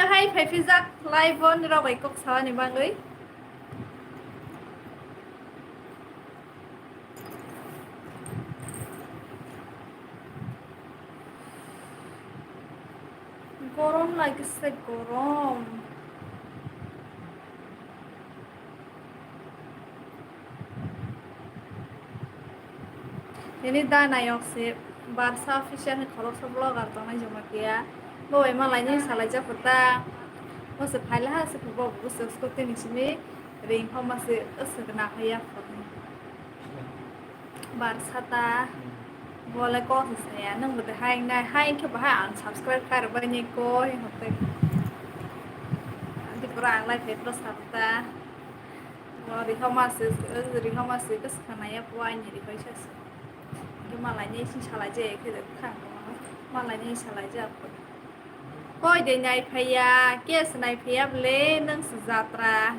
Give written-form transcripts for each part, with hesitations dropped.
hai phải phi giặc live von rồi bảy cốc sao này bạn ấy গরম লাগছে গরম ini dah nayok sih Barca official kalau sebelah kartu nai cuma dia bahwa emang lainnya salah aja peta masih payah sih bahwa bukan sesuatu yang sini ring kau masih kena kayak Barca ta boleh kok saya nung udah hai ke bahaya unsubscribe karena banyak kok yang hotel nanti kurang live terus apa Riho masih ke sana ya puanya di Paris malahnya sih salah aja ya kita kan malahnya salah aja apa koi deh nyai paya kes nyai paya beli neng sejahtera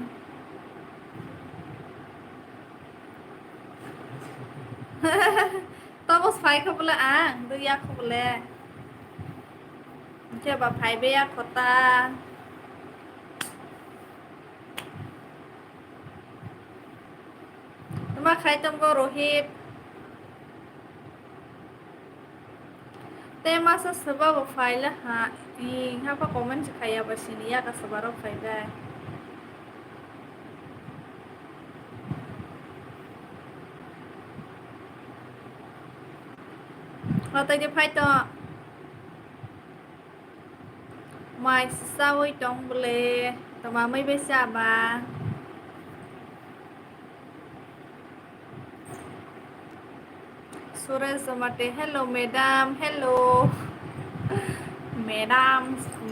Thomas Fai kau boleh tu ya kau boleh coba Fai be ya kota Cuma khai tunggu Rohit tema sebab file ha apa komen kayak bersini ya kasar file kalau tadi file mai sao trong boleh teman mai bisa ba Suresh Samate hello madam hello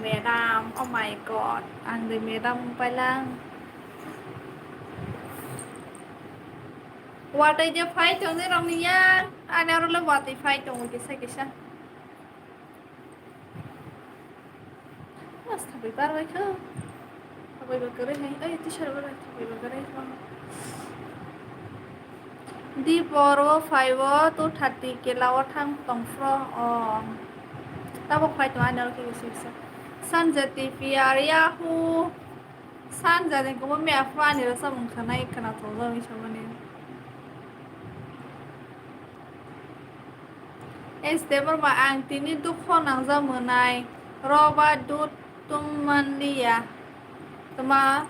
madam oh my god ang di madam pa lang watay je fight tong ni ram niya ana ro le watay fight tong kisa mas thabi par vai kha thabi ba kare hai ai ti shar ba thabi ba kare di poro 5 to 30 ke law thang tong fro tao fight to ana ro kisa Sanjati Piaria who Sanjati como me afani rasa mungkana ikana tozo mi chamani este berma angtini dukho nangza menai roba dut tummandia tama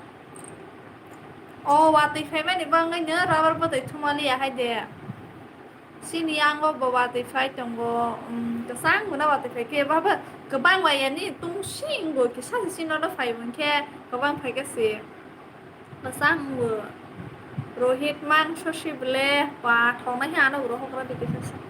oh wati feme ni banganya rabar botai tumalia haide sini yang go bawati fight tonggo kesang guna wati fight ke baba kebang wayani tung singgo kisah sini ada fight mungkin kebang fight ke kesang go Rohit mang shoshi bele pa thong na hana uro hokra dikisah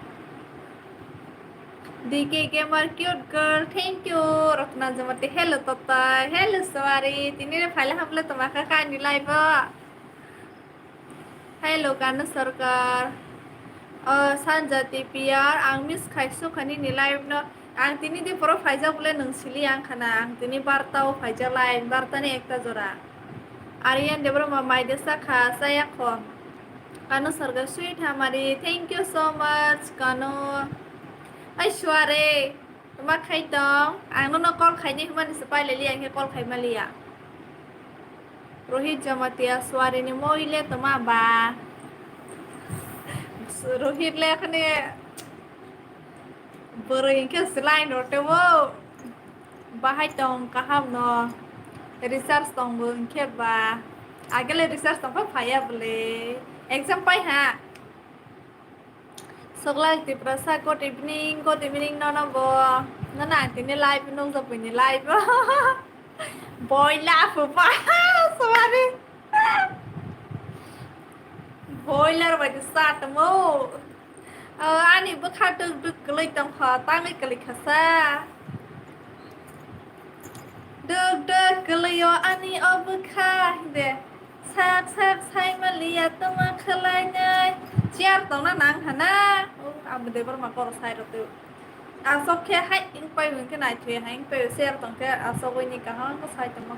DK gamer cute girl thank you Rokna jamati hello tata hello sorry tini re file hamle tomaka kani live hello kana sarkar Sanjati PR ang miss khaisu khani ni live no ang tini di poro faiza bole nungsili ang khana ang tini bartao faiza live bartani ekta jora Aryan debro mamai desa kha saya kho kanu sarga sweet hamari thank you so much kanu Aishware tuma khai tong ang no call khai ni human sepai leli ang call khai malia Rohit Jamatia Sware ni moile tuma ba Rohit le khane bering ke selain rote wo bahai tong kaham no research tong bung ke ba agale research tong pa phaya bole exam pai ha Soglal ti prasa good evening no no bo na na tini live nong sa pini live boy laugh pa sorry boiler ba start mo ani bakha duk klei tong kha tang klei khasa duk klei yo ani obkha de sak sai malia toma khalai nyai chiar tong na nang hana am de bar ma kor sai ro tu asok khe hai ing pai mun ke nai thwe hai ing pai share tong ke asok ni ka ha ko sai tong ma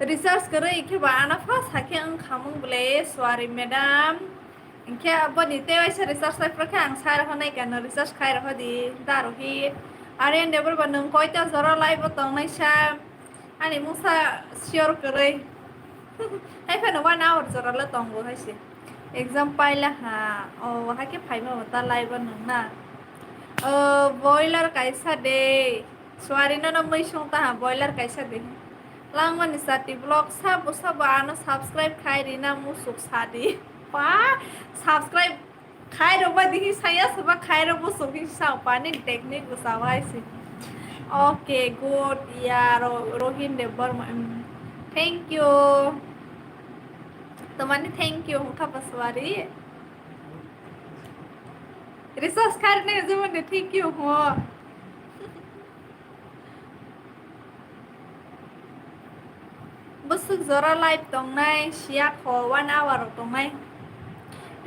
research करे इखे बाना फास हाके ang khamung bole sorry madam इखे अब निते वैसे research life रखे ang सार हो नहीं करना research खाई रहो दी दारो ही Arian dia berbanung kau itu zora live atau nai sham ani musa sure kere hai phải nó 1 hour zora la tong hai sih example lah ha oh hai ke phai ma ta live nung na boiler kaisa de suari na mai song ta ha boiler kaisa de langman sati blog sab ano subscribe khai ri na mu suk sadi pa subscribe khai ro ba dihi saya saba khai ro bu suk hi sa pani technique bu sa wai si okay good ya rohin de barma thank you teman thank you ka paswari resource karne zaman de thank you ho busuk zora live tong nai siap ho 1 hour tong nai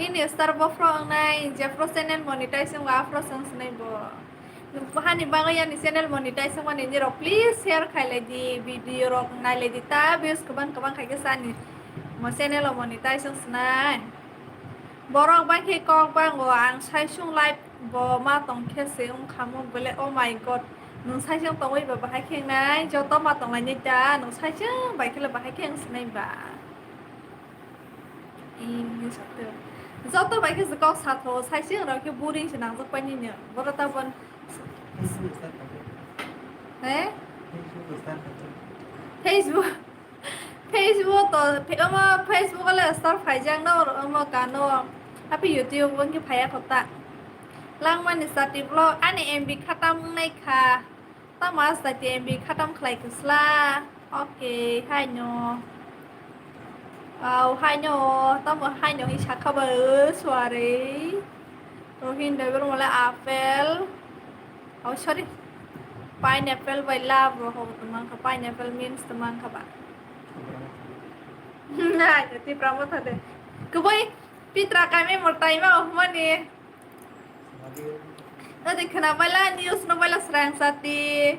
ini star bo frong nai jefro channel monetize ng afro songs nai bo hani bagaya ni channel monetize ng ni ro please share khaile di video rok nai le di ta views kaban khai ke sani mo channel monetize ng nai borok ba ke kok ba ngo ang sai sung live bo ma tong khe se khamu bole oh my god nung sai sung tong oi ba hai kheng nai jo to ma tong lai ni cha nung sai sung bai khela ba hai kheng snai ba ini satu do to bai ke ko sa tho sai sung ra ke buring se nang pa ni ne bo ta bon Facebook Facebook to Facebook là start phải giang đâu mà cả nó tapi YouTube vẫn cái phải có ta lang man start vlog anh em bị khatam này kha ta mà start em bị khatam khai kusla ok hai nhỏ hai nhỏ ta mà hai nhỏ hi chắc khabar suare rohin deber mala apple sorry pineapple by love ho teman ka pineapple means teman ka ba nah jadi pramot ada keboy pitra kami mau time mana nanti kenapa lah news novel serang sati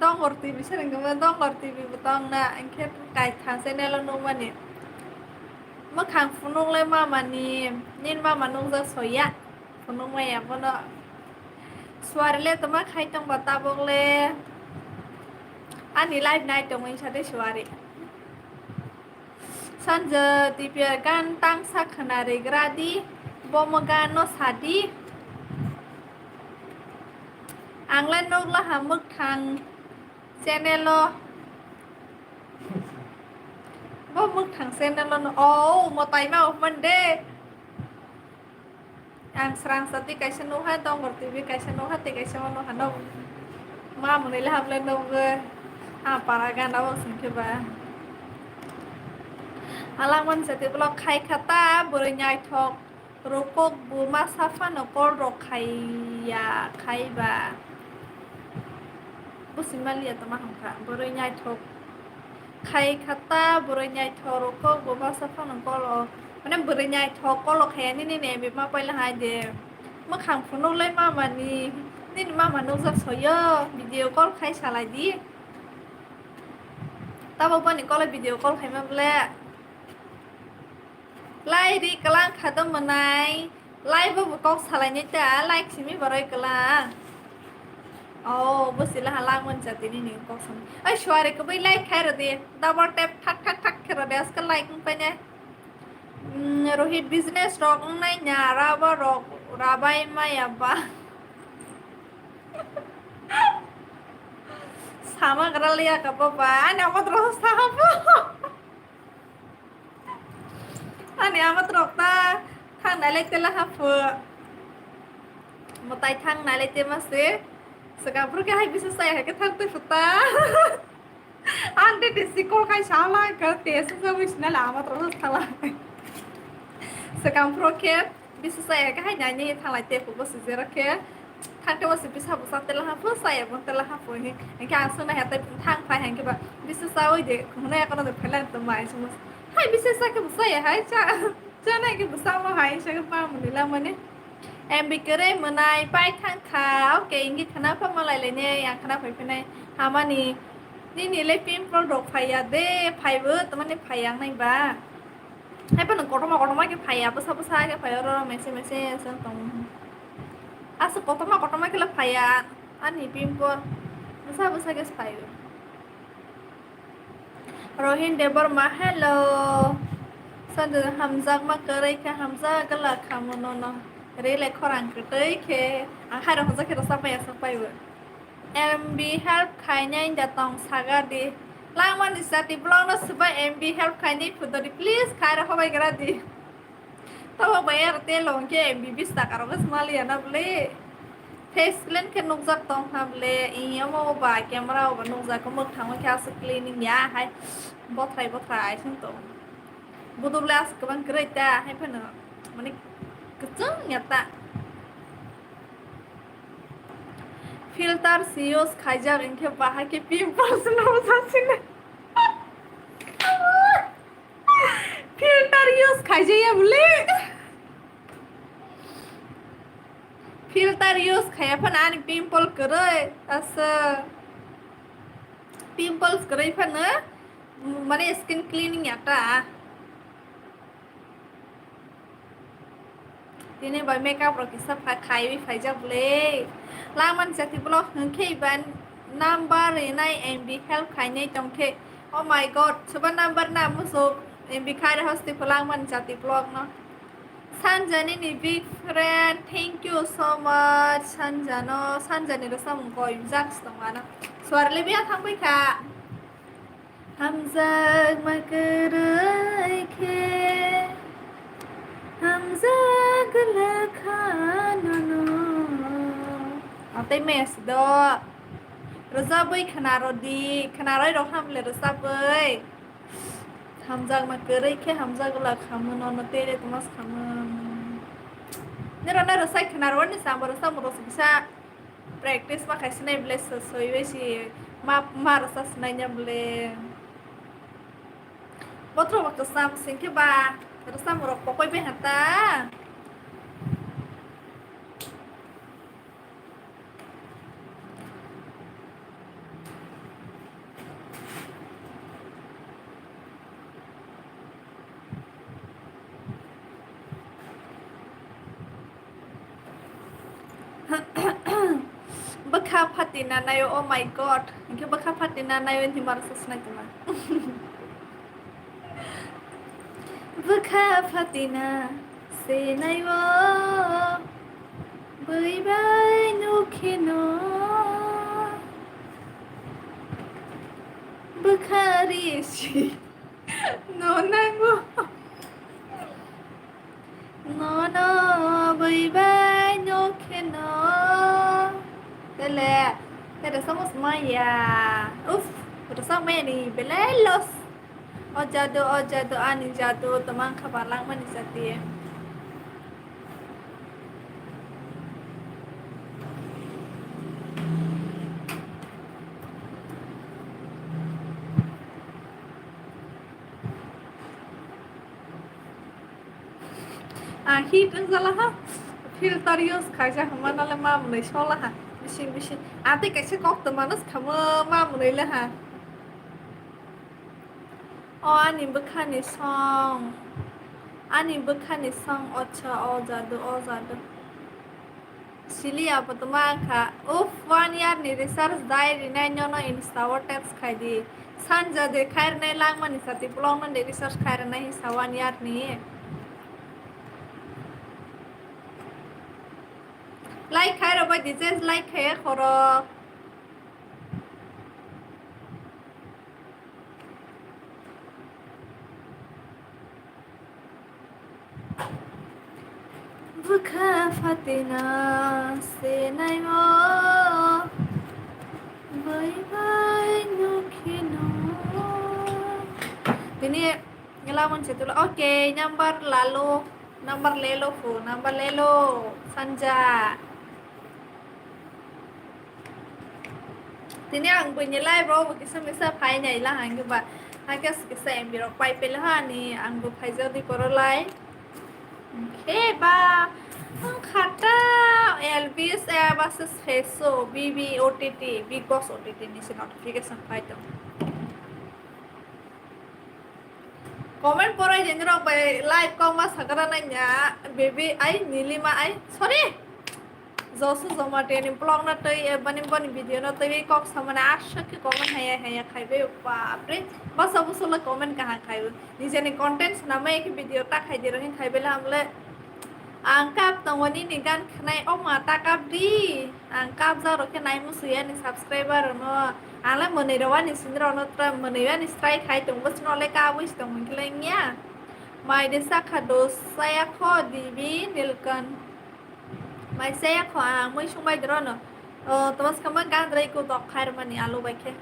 dong ngerti bisa nggak dong ngerti betong na angkat kait hansen lo nunggu nih makang funung le mama nih nin mama nung za soya funung me ya bono suara le teman kait tong batabok le ani live night tong ini sate suara Sanja dibiarkan tangsa kenari gradi bomogano sadi anglen nok lah hamuk thang channel lo bomuk thang channel lo oh mo tai mau mande ang serang sati kaisa no ha tong ngerti bi kaisa no ha te kaisa no ha no ma mo le hab le no ge paragan awak singke ba Alaman setiap blog khai kata bernyai thok rokok buma safa nokol rok khai ba busimal ya teman hongka bernyai thok khai kata bernyai thok rokok buma safa nokol mana bernyai thok kol khai ni ne be ma pai la hai de ma khang phunu lai ma mani ni ma manu za soyo video call khai salai di ta bo pa ni call video call khai ma ble like di kelang khatam menai like bu kok salai ni ta like simi barai kelang oh busilah halang mon jati ni kok sam ai shware ko bai like khai ra de double tap thak thak thak kira de aska like pa ne rohit business rok nai nyara ba rok rabai ma ya ba sama keralia ka ba ana mo terus sama ani amat rokta thang nai lek tela ha fu motai thang nai lek te mase saka pur ke hai bisa saya ke thang te futa ante disi ko kai sala ka te sa wis na la amat ros thala saka pur ke bisa saya ke hai nani thang lai te fu bos zera ke thang te was bisa bu sa tela ha fu saya bon tela ha fu ni en ka asu na ha te thang phai hang ke ba bisa sa oi de khone ka no de phelan to mai sumas hai bisa sa ke busa ya hai cha này ke busa ma hai sa ke pa mun la mane em bị kere menai pai thang khao ke ingi khana pa ma lai le ne ya khana phai phai ha ma ni le pin product phai ya de phai bu to mane phai yang nai ba hai pa nang ko ma ke phai ya busa ke phai ro mese sang tong asu ko ma ke la phai ya Ani pimpor. Besa besa guys payo. Rohin Debor ma hello. Sandu hamzak ma kerai ke hamzak galak kamu nono. Rele korang kerai ke. Ang hai hamzak kita sampai ya sampai we. MB help kayaknya yang datang saga di. Langman di saat di blog no sebab MB help kayaknya foto di please kaya apa baik di. Tahu bayar telong ke MB bisa karo gas mali ya na beli. Face clean ke nukzak tong hamle iya mau ba camera ba nukzak ko muk thang kya su cleaning ya hai botrai sing to budu blas ko ban kreta hai phana mani keceng nyata filter sios khaja inke bahar ke pimples no sasine filter use khaja ya bule filter use khaya phana ani pimple krai asa pimples krai phana mane skin cleaning একটা Tini boy makeup ro kisah pakai wi fajar boleh laman jati blog hengke ban number nai MB help kai nei tongke oh my god coba number na musuh MB kai dah hosti pulang man jati blog no Sanjani ni big friend thank you so much Sanjani rasa mungkoi jak setengah suara lebih atang bai ka Hamzah makerai ke Hamzah gelakanono Atay mes do Rosa boy kanaroi ro hamle rosa boy Hamzah makerai ke Hamzah gelakanono tere tumas kamam Nirona rosa kanaroi ni sambar rosa muros bisa practice makai sinai bless so iwesi ma rosa sinainya bleh Potro waktu sam singke ba terus sama rok pokoknya behata bekap patina nayo oh my god ini bekap patina nayo yang dimarasa senang cuma bekap patina senayo bye bye no kino bekari si no nango no bye bye no kino Tele somos Maya Uf udah sama nih belelos Oh jado ani jado teman kabar lang man isati Hit ang salah ha filter use kaja mana le mam nei sola ha bising ate kaise kok temanus kamu mam nei le ha Oh ani bekhani song ocha oh jado Sili apa teman ka Uf 1 year ni research dai rinai nyono insta or text khai di sanja de khair nai lang mani sati blog nan de research khair nai sa 1 year ni Like khair ba disease like khair khoro Buka fatina senai mo Bye bye no kino Ini ngelamun situ Oke number lelo Sanja Tini ang punya live bro Bisa pai nyai lah ang ba Hagas kisa MB ro pai pelahan ni ang bu pai jadi poro live Oke ba Ang kata Elvis Airbus Feso BB OTT Big Boss OTT ni si notification pai to Comment porai jenjero pai live kong mas hagara nanya baby ai nilima ai sorry Zosu zoma teni blog na tei bani bani video na tei kok sama na asha ke comment haya haya khaibe bapre bas abu sola comment kaha khaibe nije ni content na mai ke video ta khai de rohin khaibe la amle angkap tawani ni gan khnai o ma ta kap di angkap za ro ke nai mu suya ni subscriber no ala mone rawa ni sindro no tra mone ya ni strike khai tung bas no le ka wis tong kle nya mai de sakha dos saya kho dibi nilkan mai saya kho moi sumbai dro no tomas kama gan rai ko dok khair mani alu baikhe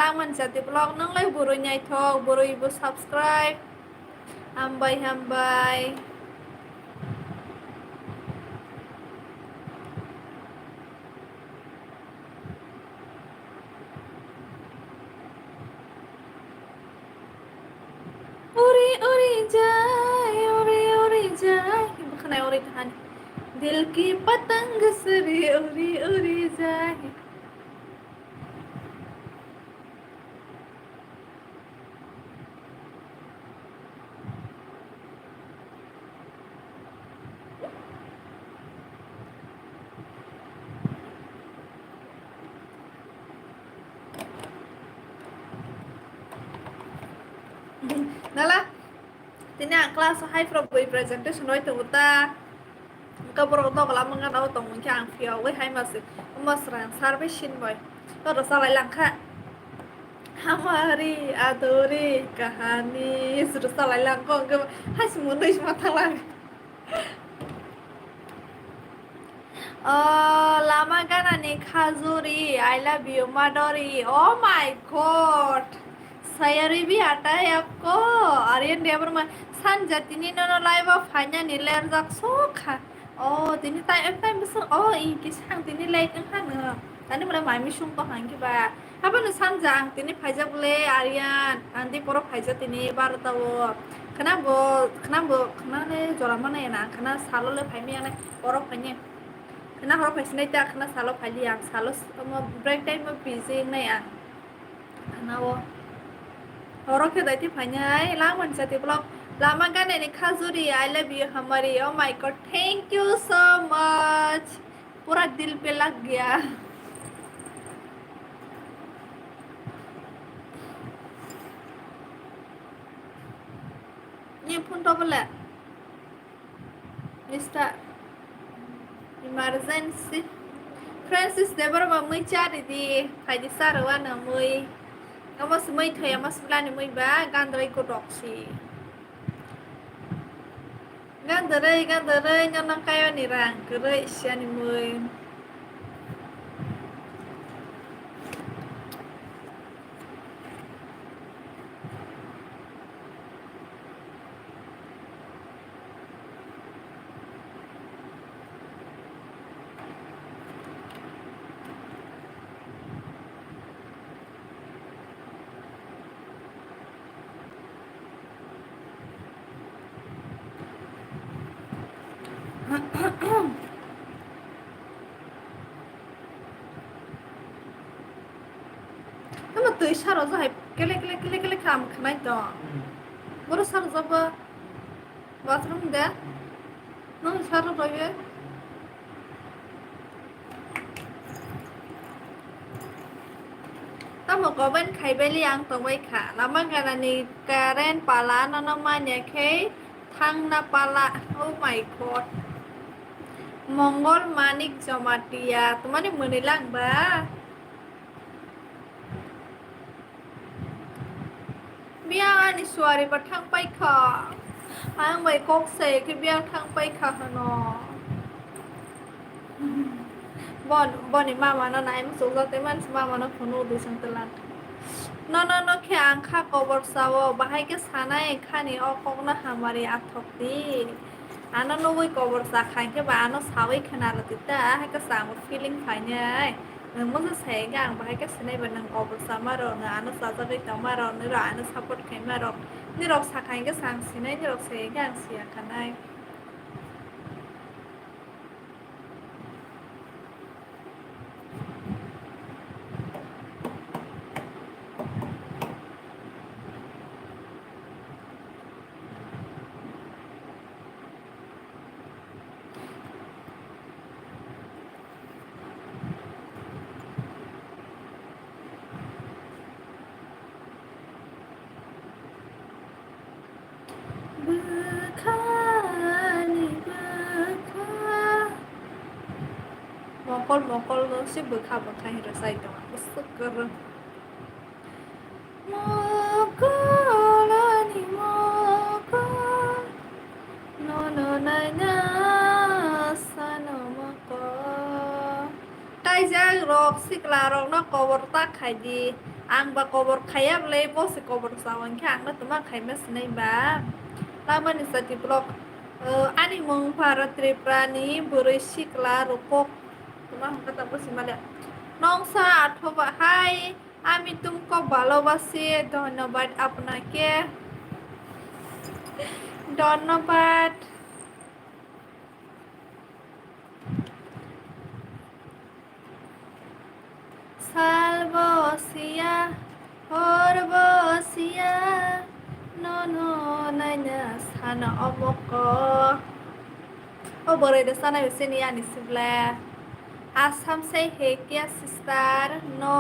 langman jati blog nang lai buru nyai thok buru ibu subscribe hambai hambai उड़ी उड़ी जाए bukan ay uड़ी tahan दिल की पतंग सरे उड़ी उड़ी जाए nala tini ang kelas high from boy presentation hoy tuta kaborok dok la mga daw tong mungkin ang fio we hai mas ran sarbe shin boy to do salai langkha हमारी अधूरी कहानी sudah salah langkong ke hai semua mata lang lama gana ni khazuri I love you madori oh my god saya ribi आता है आपको आर्यन देवर में sanjat ini nono live of hanya niler jak sokha oh tini time besok oh iki sang tini like kan tani mulai mami sung to hang ba apa nu sanjang tini phaja bule aryan andi poro phaja tini bar tawo kena ne jora mana ya na kena salo le phai mi ana poro phanye kena horo phaisnai ta kena salo phali ang salo break time ma busy nai ang kena wo horo ke daiti phanyai lang man jati blog lama kan ini khazuri I love you हमारी oh my god thank you so much पूरा दिल पे लग गया ये phone तो बोला mister emergency Francis देवर mummy चारी दी फाइदी सारवा न मुई kamu semai thaya mas bulan ni mui ba gandrai ko doksi gandrai nyonang kayo ni rang kerai sia ni mui kamu tuh isyarat zahib kele kam kemai to baru sar zaba bathroom deh nung isyarat roye kamu komen khai beli yang to bai kha lama kana ni karen pala nono manya ke thang na pala oh my god Mongol Manik Jamatia tumani menilang ba biang ni suari patang pai kha ang bai kok se ke biang thang pai kha no bon ni mama no nai mu so te man mama no khono du sang telan no khe ang kha kobor sawo bahai ke sanai khani o kok na hamari athok di ano no oi kobor sa khan ke ba ano sawai khana la tita ha ka sang feeling phai mo sa sai gang bahai ke sanai ban nang kobor sa maro na ano sa sa ke tamaro ni ra ano support khai maro ni rok sa khan ke sang sinai ni rok sai gang sia khanai mokol si bekha hirasai to sukur mokol ani mokol no no na na sano mokol kai jang rok sikla rok no kobor tak khai di ang ba kobor khayap le bo si kobor sawan khang na tuma khai mes nei ba laman isati blok ani mong Bharat Triprani burai sikla rokok তোমার কথা বলছি মানে নংসা অথবা high আমি তুমको ভালোবাসি ধন্যবাদ আপনাকে ধন্যবাদ সালবসিয়া হরবসিয়া nono nanya sana oboko बोरे दसाना वैसे नहीं आनी सिवला आसाम से है क्या सिस्टर नो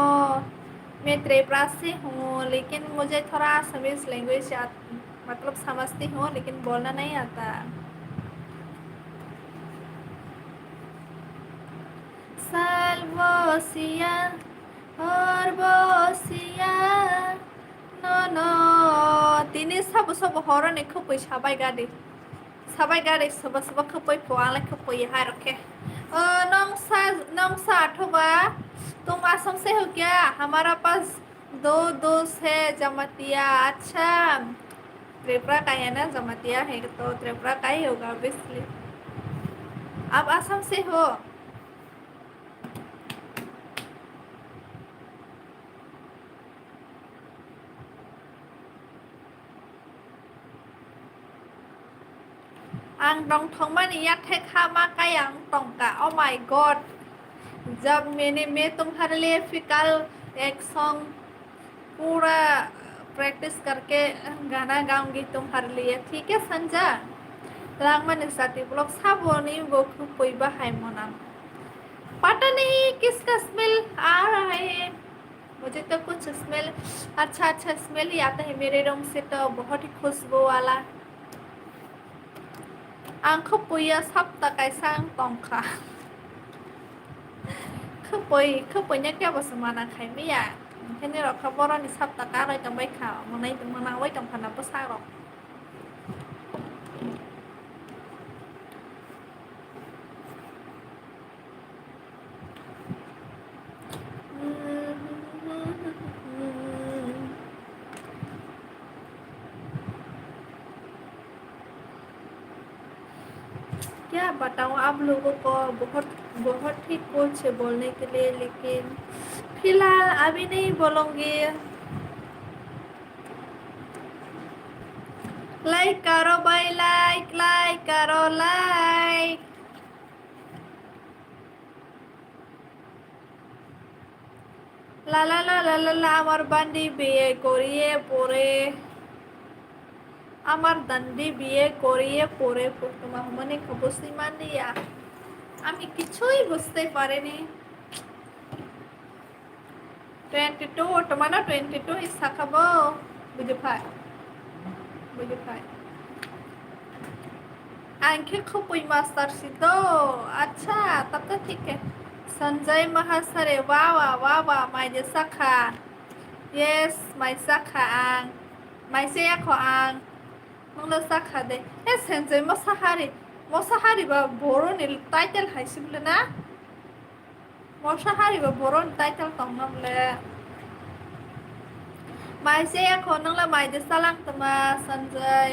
मैं त्रिपुरा से हूँ लेकिन मुझे थोड़ा असमीज लैंग्वेज मतलब समझती हूँ लेकिन बोलना नहीं आता सालबसिया हरबसिया नो नो दिनै सब हरन एखौ पैसा बायगादि साबाय गाड़ी सुबह खपई पुआला खपई हाय रखे नौसा अठोबा तुम आसम से हो क्या हमारा पास दो है जमातिया अच्छा त्रिपुरा का है ना जमातिया है तो त्रिपुरा का ही होगा ऑब्वियसली आप आसम से हो आं दं थंमानी याद है खामा कायांग तंका ओ माय गॉड जब मैं तुम्हारे लिए फिकल एक सॉन्ग पूरा प्रैक्टिस करके गाना गाऊंगी तुम्हारे लिए ठीक है संजा रागमन साथी ब्लॉग साबोनी वो कोई बाहाय मोना पता नहीं किसका स्मेल आ रहा है मुझे तो कुछ स्मेल अच्छा स्मेल ही आता है मेरे रूम से तो बहुत ही खुशबू वाला आंखो पुया सब तक ऐसा तंखा खपैnya क्या बस माना खाय मैया ओंखायनो रखा बर'नि सब तका रायखांबाय खा मोनावै दंफानाबो सारक क्या बताऊँ आप लोगों को बहुत ही कुछ है बोलने के लिए लेकिन फिलहाल अभी नहीं बोलूँगी लाइक करो भाई लाइक करो लाइक ला ला ला ला ला ला আমার বান্দি বিয়ে করিয়ে পরে আমার দান্দি বিয়ে করিয়ে পরে তোমার মনে বুঝতে মানিয়া আমি কিছুই বুঝতে পারিনি 22 তোমার 22 ইচ্ছা খাব বুঝে পাই आंखें खुपई मास्टर सिद्धो अच्छा तब तो ठीक है संजय महासरे वाह माइजे साखा यस माइ साखा आं माइसे याखो आं नंलो साखा दे ए संजय मोसाहारी बा बर'नि टाइटेल हायसिबले ना मोसाहारी बा बर'नि टाइटेल दंनमले माइसे याखो नंला माइजे सालां तमा Sanjay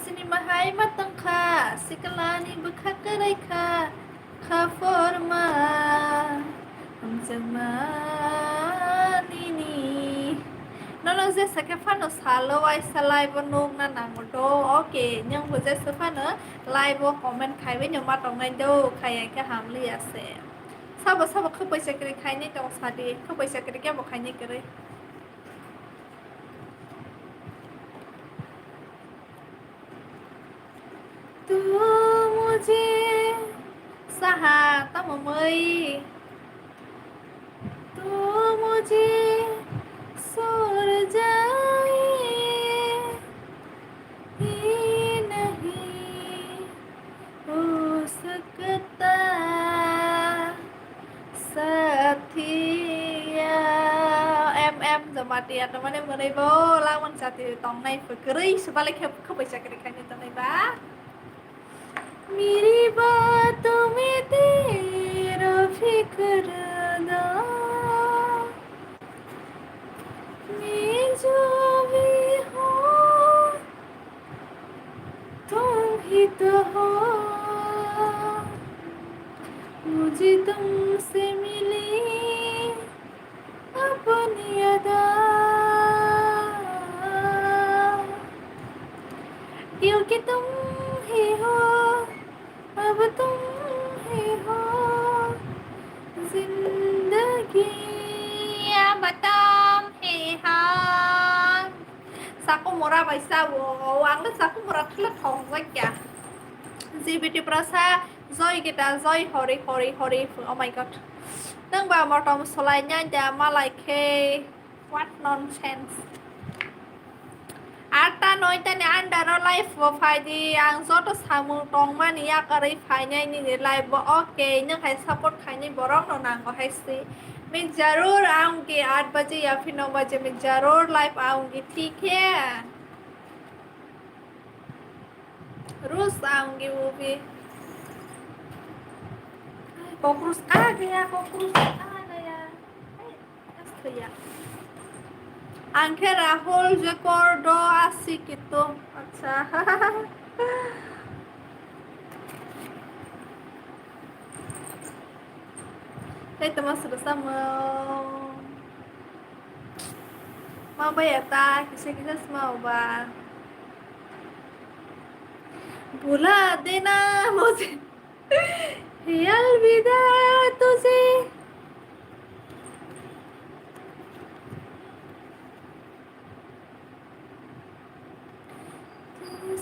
cinema hai matangka sikalani bekakaraika kaforma hamzamanini nolong je sakefano salo ai salai bonung na nangodo oke nyang bo je sefano live bo comment khai we nyama tongnai do khai ka hamli ase sabo khopai sakri khai ni tong sadi khopai sakri ke bo khai ni kare तू मुझे सहा तममई तू मुझे सुर जाए Tia em giờ mà tiền nó mà đây bố lao mình sao thì tòng này phải cưới sao lại không phải cái này tòng này bá मेरी बातों में तेरा फिक्र ना मैं जो भी हूँ तुम ही तो हो मुझे तुमसे मिली अपनी अदा क्योंकि तुम ही हो अब तुम ही हो जिंदगी अब तुम ही हो Saku murah baisa wo ang saku murah thla thong wa kya GBT prasa joy kita joy hori oh my god nang ba motom solai nya ja malai ke what nonsense Ata noita ni anda life wo phai di ang joto samu tong mani ya kari phai nya ni live bo okay nhưng hay support khai ni borok no nang ko hai si मैं जरूर आऊंगी 8 बजे या फिर 9 बजे मैं जरूर live आऊंगी ठीक है रोज आऊंगी वो भी कॉकरोच आ गया ya Angke Rahul Jekordo asik itu acha Đây tụi mình sudah sama Mau ba ya ta Kisah-kisah mau ba भुला देना मुझे अलविदा तुझे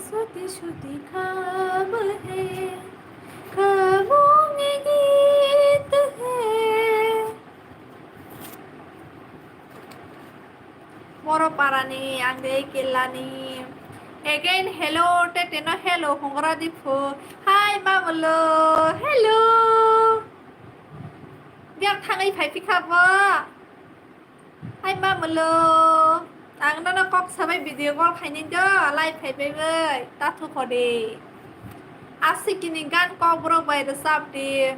सोती सोती ख्वाब है ख्वाबों में गीत है मोरो पारानी आंगे किलानी Again, hello, teteno hello, hongra dipo. Hi, mamalo, hello. Biar thang ai phải pika ba. Hi, mamalo. Ang na kok sabai video call khai ni jo, live phải bay bay. Ta thu kho đi. Asik kini gan kok bro bay the sap đi.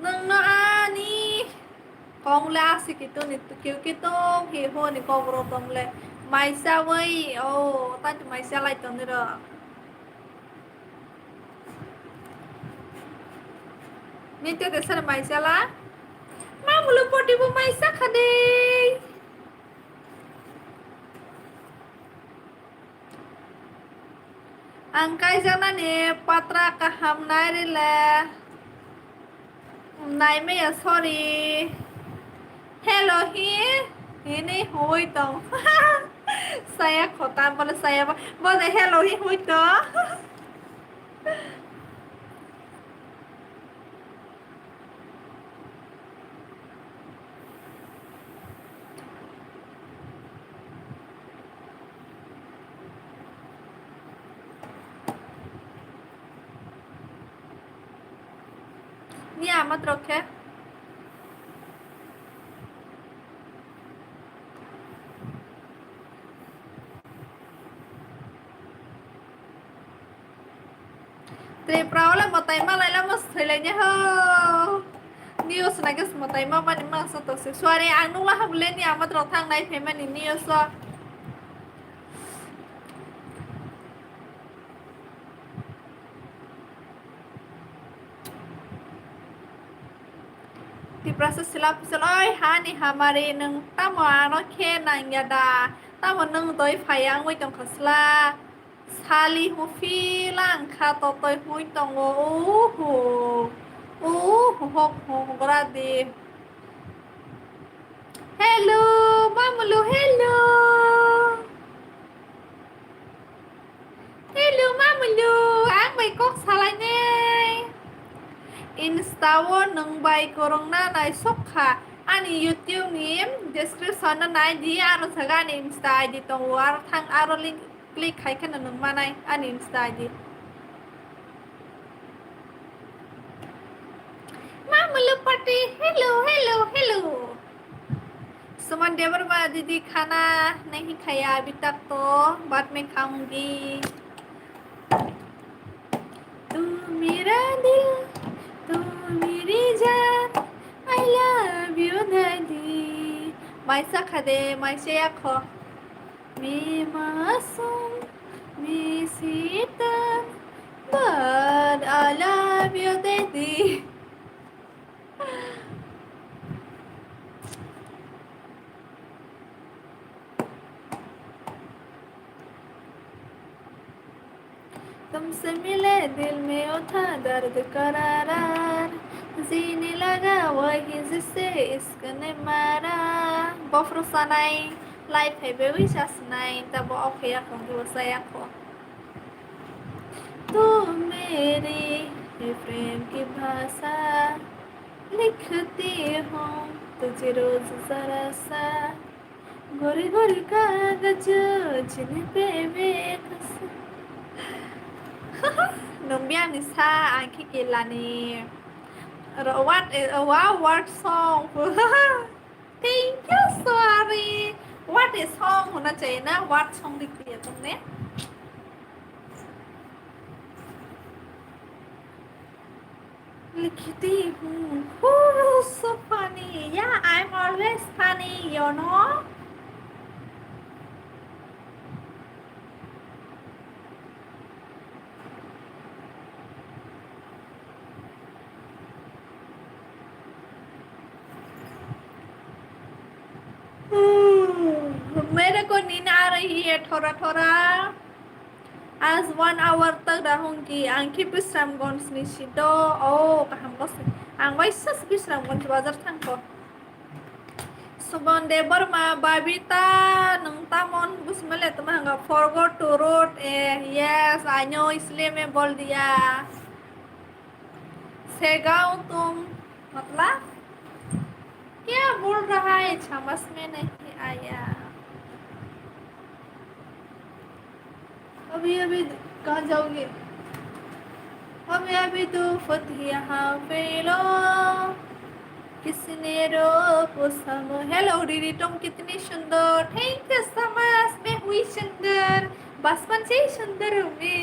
Nang na ani. Con la si cái tôi kiểu cái tôi thì hồi này con rồi tông lên mày sao vậy ô ta mày sao lại tông nữa như thế thì sao mày sao lá má một lúc đi bộ mày sao khá đi ang kai jana ne patra kaham nai re la nai me ya sorry Hello here. Ini hui tong. Saya kota boleh saya boleh hello hi hui to. Ni amat roke. Tripra là một tay mà lại là một thời lại nhá hơ news này cái một tay mà mình mà sao tổ chức xóa đi anh lúc là học lên nhà mà trò thằng này phải mình news xóa Tripra से सिला ơi hani हमारे नंग तमा nó khen nàng nhà đà tama nâng tới phải ăn với trong khosla Sali hufi lang kha to toy hui tong hok gradi Hello mamulu hello mamulu ang bay kok salai ne Insta wo nang bay korong na nai sok kha ani YouTube nim description na nai di aro saga ni Insta ID tong war thang aro link click khai khan nang manai ani Insta ID party hello hello hello Suman देवर दीदी खाना नहीं खाया अभी तक तो बाद में खाऊंगी तू मेरा दिल तू मेरी जान I love you daddy Maisa khade maisa yakho Me masum Me sitan But I love you daddy तुमसे मिले दिल में उठा दर्द करार जीने लगा वही जिससे इश्क ने मारा Bofro sanay life hay bewi sanay tabo okay ako hiwasay ako तू मेरी है प्रेम की भाषा लिखती हूँ तुझे रोज जरा सा गोरी गोरी कागज जिन पे बेकस Numbian is ha ang kikilani. What is wow what song? Thank you sorry. What is song होना चाहिए ना what song लिख लिया तुमने लिखती हूँ so funny yeah I'm always funny you know मेरे को नींद आ रही है थोड़ा थोड़ा आज 1 hour तक रहूंगी आंखी बिस्रामगन स्निशिद गाहामल'स आं बायसास बिस्रामगन बाजार थांखो सुबन दे Burma बाबिता नोंतामन बुसमेले तुम्हांगा forgot to wrote yes I know इसलिए मैं बोल दिया सेगाओ तुम मतलब क्या बोल रहा है समझ में नहीं आया अभी अभी कहाँ जाओगे अभी अभी तो फत यहाँ पे लो किसने रोको सम हेलो दीदी तुम कितनी सुंदर थैंक यू सो मच मैं हुई सुंदर बचपन से ही सुंदर हूँ मैं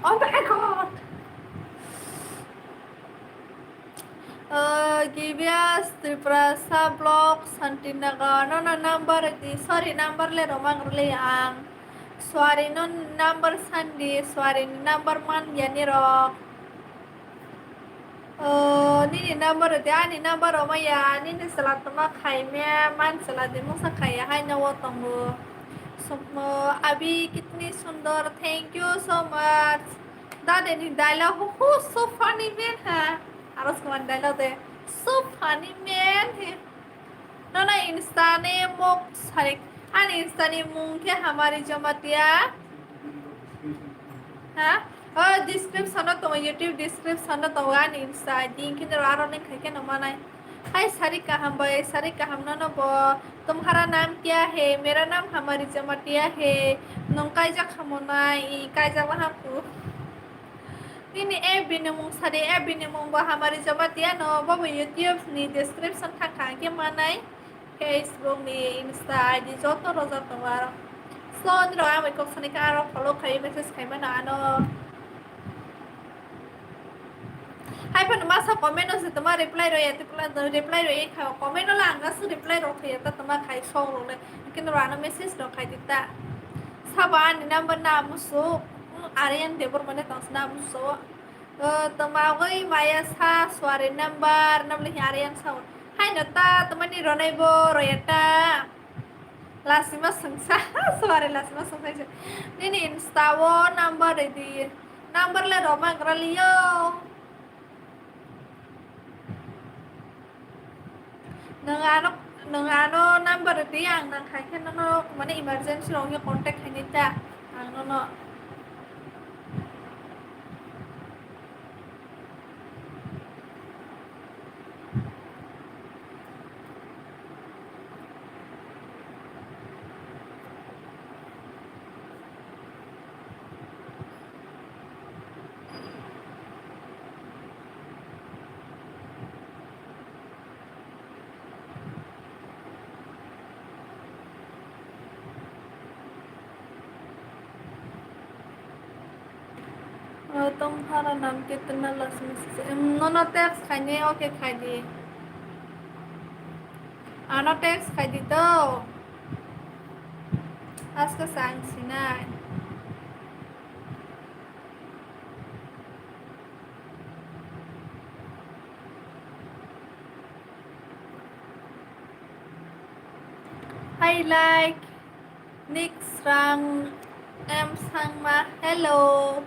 oh my God Givias Triprasa Blok Santinaga no number di sorry number le romang le ang sorry non number sandi sorry number man yani ro ni number di ani number romaya ni salat ma khai me man salat di musa khai hai na wo tongo so abi kitni sundar thank you so much that any dialogue so funny man ha aros kaman dialogue de so funny man no ना Insta ने mock सारे अन Insta ने मुंह के हमारी जमातिया हाँ और description तो यूट्यूब डिस्क्रिप्शन तो अन इंस्टा लिंक के द्वारा ने खाके न मनाए हाय सारी का हम भाई सारी का हम ना बो तुम्हारा नाम क्या है मेरा नाम हमारी जमातिया है नंकाई जा खमोनाई काई जा वहाँ को ini bini mong sari bini mong ba हमारी जमातिया न बाबू यूट्यूब नि डिस्क्रिप्शन था खाके मनाए Facebook ni Insta di joto roza tawaro so ndro ame ko sani ka aro follow kai message kai mana ano hai pan masa comment se tama reply ro ya reply ro ek comment la anga su reply ro khai ta tama khai so ro le kin ro ano message ro khai dita saban number na musu Aryan debor mane tas na musu tama goi maya sa sware number namle Aryan sa hai nata tama ni ro nai bo ro yata Lasima sengsa suara lasima sengsa ini instawo number di number le roma gralio nengano number di yang nang kai kan no mana emergency lo nya contact ini ta ang no तुम्हारा नाम कितना Lakshmi no tax खाइने okay खाई दी आनो tax खाई दी तो आज का सांग सीना I like Nick Sang M Sangma hello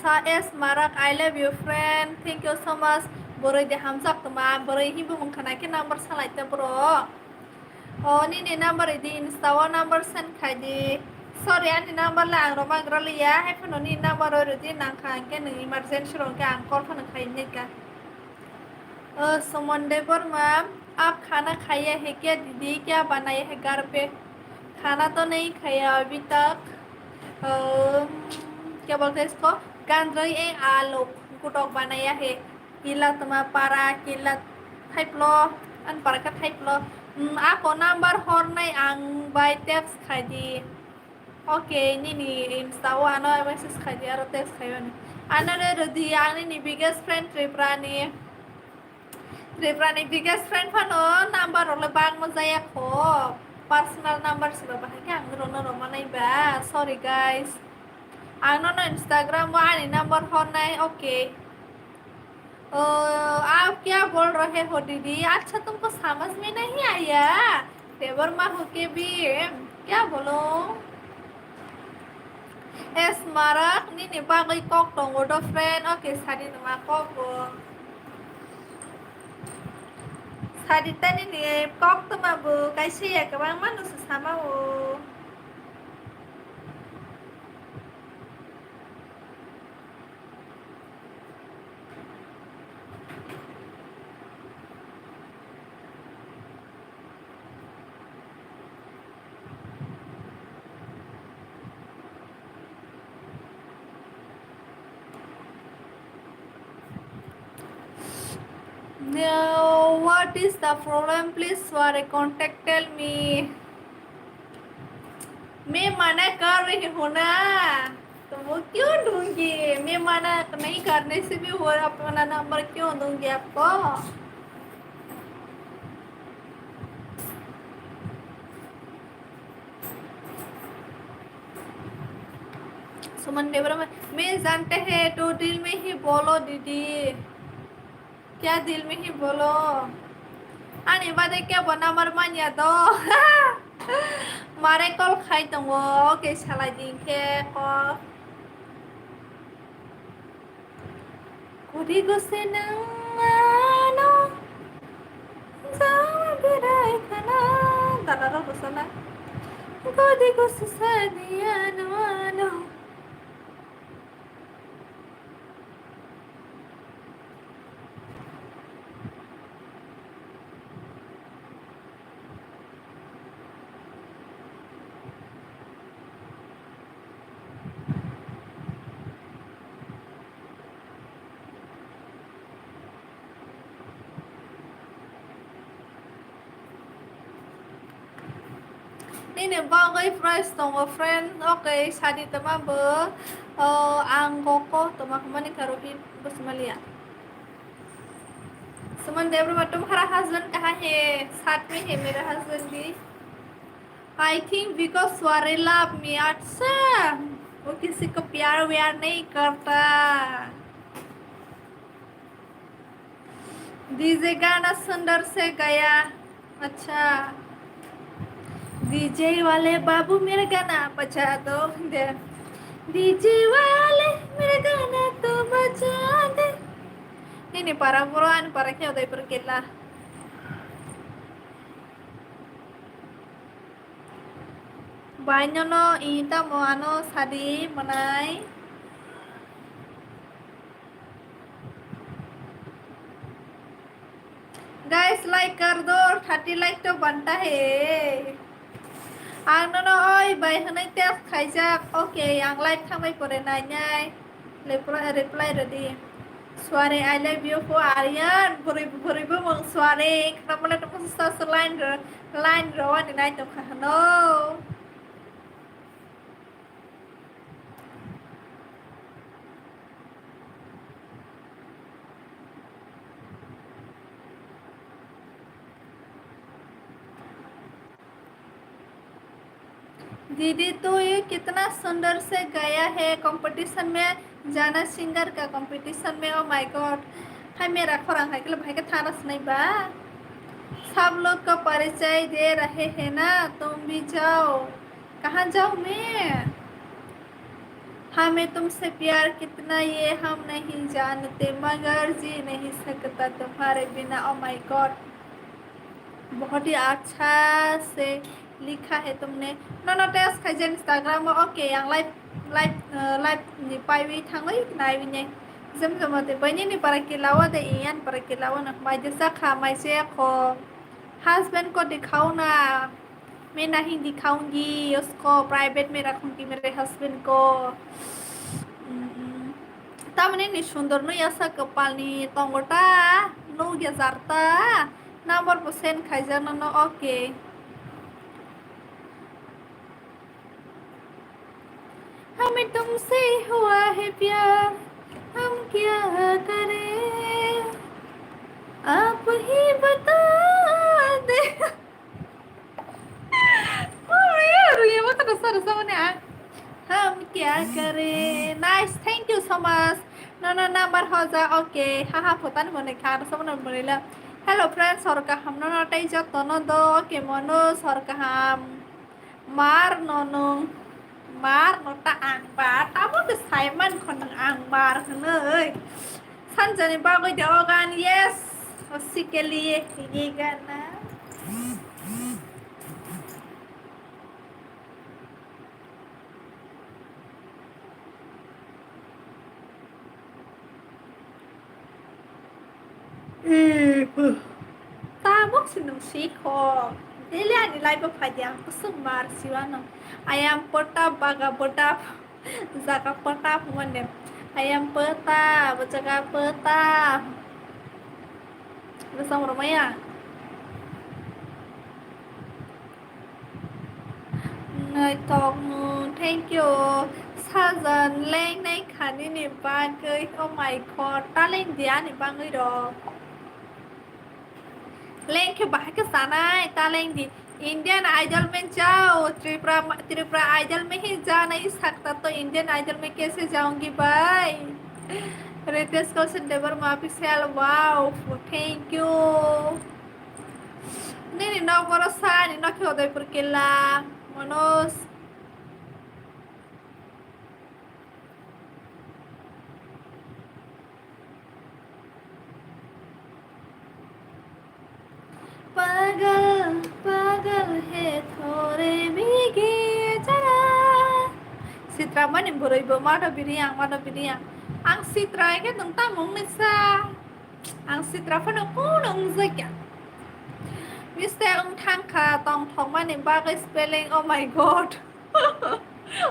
Sa S Marak I love you friend thank you so much borai de hamzak tuma borai hi bumung khana ke number salai te bro oh ni number di insta wa number send khai di sorry ani number la ang roma groliya hai phono ni number ro di nang khang ke ni emergency ro ke ang call phone khai ni ka सुमन वर्मा आप खाना खाए हैं क्या दीदी क्या बनाए हैं घर पे खाना तो नहीं खाया अभी तक क्या बोलते हैं इसको गांजई ए आलू कुटोक बनाया है किला तमा पारा किला थाइप्लो अन पारा का थाइप्लो आपको नंबर हरनाय आं बाय टेक्स्ट खाइदी ओके नी इंस्टा वानो मेसेज खाइदी आरो टेक्स्ट खाइबानो आनारे रदि आंनि नि बिगेस्ट फ्रेंड त्रिपुरानि Triprani biggest friend fano number oleh bang mazaya ko personal number sih bapak yang rono romanai ba sorry guys ano no Instagram wa ani number honai oke आप क्या बोल रहे हो दीदी अच्छा तुमको समझ में नहीं आया देवर माँ होके भी क्या बोलो es marak ni nih bagai kok dong udah friend oke sadi nama kok Sarita ni kok tu mabu kasi ya kabang manu sesama wo No, what is the problem? Please, sorry, contact tell me. मैं मना कर रही हूँ ना तो वो क्यों दूंगी मैं मना नहीं करने से भी वो अपना नंबर क्यों दूंगी आपको सुमन देवरा मैं जानते हैं तो दिल में ही बोलो दीदी क्या दिल में ही बोलो आने बाद क्या बना मरमानिया तो मारे कॉल खाई तो वो के साला दिन के call Kodigo senang sama berai kana tarara busana Kodigo sesania no Ini bagay price tong friend okay sadi tama be ang koko tama kumani karohin bus malia सुमन देवरा तुम्हारा हस्बैंड कहाँ है साथ में है मेरा हस्बैंड भी आई थिंक बिकॉज स्वारे love me अच्छा वो किसी को प्यार व्यार नहीं करता डीजे गाना सुंदर से गाया अच्छा डीजे वाले बाबू मेरा गाना बजा दो डीजे वाले मेरा गाना तो बजा दे ini para buruan para kaya udah pergilah banyak no ita mo ano sadi manay guys like कर दो 30 like तो बनता है ang no oi bay hanay tes khaijak okay ang like thamai pore nai nyai reply ready Suare I love you for Aryan beribu mong suare kenapa lah temu susah line rawan di naik tuh no दीदी तो ये कितना सुंदर से गाया है competition में, जाना सिंगर का कंपटीशन में। ओ माय गॉड, हाय मेरा खोरां है कि भाई के थारस नहीं बा। सब लोग का परिचय दे रहे हैं ना, तुम भी जाओ। कहाँ जाऊँ मैं? हमें तुमसे प्यार कितना ये हम नहीं जानते, मगर जी नहीं सकता तुम्हारे बिना। ओ माय गॉड, बहुत ही अच्छा से लिखा है तुमने। no tes kajian Instagram mo oke yang live ni paiwi thangoi nai wi zem zem te bani ni para kilawa de ian para kilawa na mai jesa kha mai se ko husband को दिखाओ ना। मैं नहीं दिखाऊंगी उसको, private में रखूंगी मेरे हस्बैंड को। तामने नि सुंदर नो यासा कपालनि तंगटा नो गेजारता नंबर परसेंट खाइजानो नो ओके। हमें तुमसे हुआ है प्यार, हम क्या करें, आप ही बता दे। Oh यार ये मत रसा रसा मने हम क्या करें। Nice, thank you so much. no number हो जा ओके। हाहा फोटान मने खार समन मनेला। हेलो फ्रेंड्स, और का हम no टाइ जत न दो ओके मनो सर का हम मार ननों मार नोटा आं बार ताबो के साइमन खन आं बार हनै सानजानि बागै दे गान। यस उसी के लिए ये गाना। Tabok sinong siko. Dili ani live padia kusung mar siwano. Ayam pota baga pota zaga pota mone. Ayam peta bajaga peta. Bersama Romaya. Nơi tộc thank you. Sajan leng nay khani ni bagay. Oh my god, ta lên dia ni bagay do. लें के बाहर के साना है तालें दी Indian idol में जाओ। Tripura Tripura idol में ही जा नहीं सकता तो इंडियन आइडल में कैसे जाऊंगी भाई। रितेश कौशल देवर माफी सेल वाओ थैंक यू। नहीं नौ बरसा नहीं नौ क्यों उदयपुर किला मनोज पागल पागल है थोड़े भीगे जरा। Sitra mani boroibo mado biriang ang sitra ke tentang mong nisa ang sitra fa no kunong zakya mistake ang thangka tong thong mani bagai spelling. Oh my god.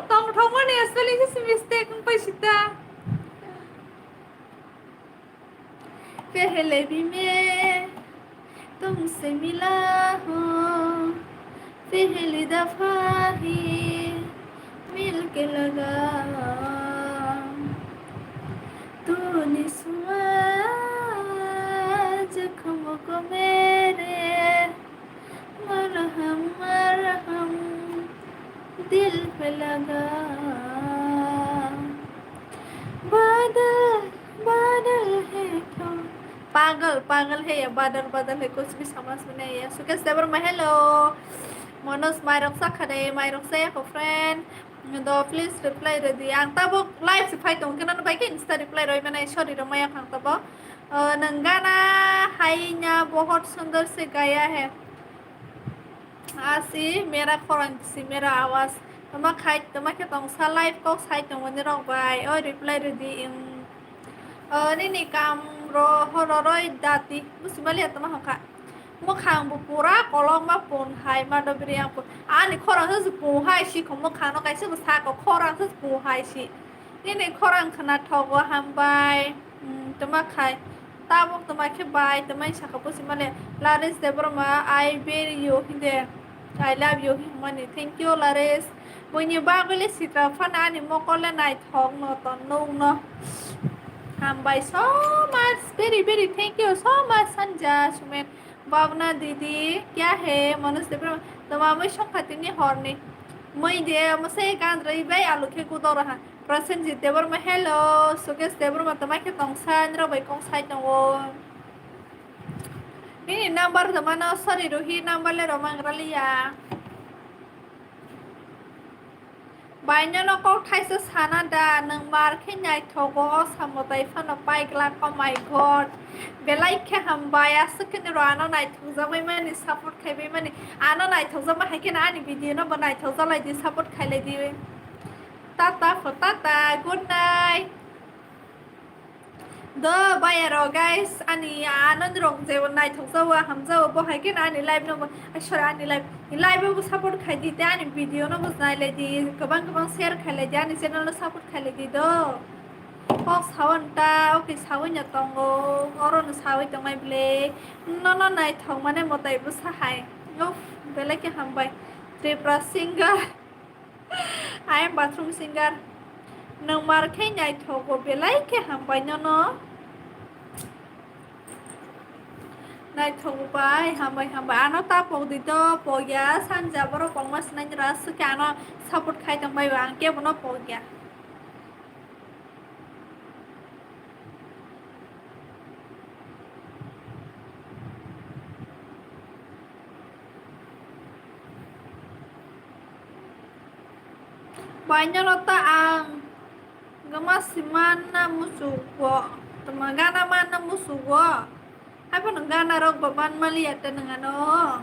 tong thong mani spelling is mistake ang pasita पहले भी मैं तुमसे मिला हूँ, पहली दफा ही मिल के लगा तूने सुआ जख्मों को मेरे मरहम मरहम दिल पे लगा। बादल बादल है तो पागल पागल है या बादल बादल है कुछ भी समझ में नहीं है। सुकेश देवर में हेलो मनोज माइरक साखरे माइरक से हो फ्रेंड दो प्लीज रिप्लाई रेडी आं तब लाइव से फाइट होंगे ना भाई के इंस्टा रिप्लाई रोई मैंने सॉरी रमैया खां तब नंगाना हाईना बहुत सुंदर से गाया है। आसी मेरा खोरंसी मेरा आवाज तमा खाई तमा के तंसा लाइव को साइट होंगे रंग बाय और reply ready ini kam hororoi dati musi mali atama haka mo khang bu pura kolong ma pon hai ma do briang pon ani khorang su pu hai shi ko mo khang no kai su sa ko khorang su pu hai shi ini khorang khana thogo ham bai tama khai ta bok tama ke bai tama sa ko pusi mali laris de broma I bear you hinde I love you money thank you laris bunyi bagule sitra fana ani mo ko le nai thong no ton no no by so much very thank you so much संजा सुमेन भावना दीदी क्या है मनोज देव तमाम शंखातिनी हरने Mày dia masih kan dari bay alu ke ku tora ha. Prasen ji tebor ma hello, suges tebor ma tamai ke tongsan ro bay kong sai tong wo. Ini number teman sorry rohi number le romang ralia. Baynya no kok kaisa sana da nang mar ke nyai thogo samotai fana pai gla oh my god. Belai ke ham baya sekin ro ano nai thuza mai mani support khai bai mani ano nai thuza ma hai ke na ani video no banai thuza lai di support khai lai di. Tata for tata good night. The bayaro guys ani anon rong jewan nai thoksawa hamjawa bo hai ke na ani live no ashara ani live bo support khai di ani video no bus nai le di kabang share khai le di ani channel no support khai le di do kok sawan ta okay sawan ya tongo oro no sawai tong mai ble no nai thong mane motai bu sahai no bele ke hambai tripra singer I am bathroom singer nang mar khai nyai thogo belai ke hambai no nai thong bai hambai ano ta po di to po ya san ja boro pong mas nai ras ka no support khai tong bai wang ke bono po ya banyak nota ang gamas mana musugo temagana mana musugo apa nenggana rog baban malihat nengano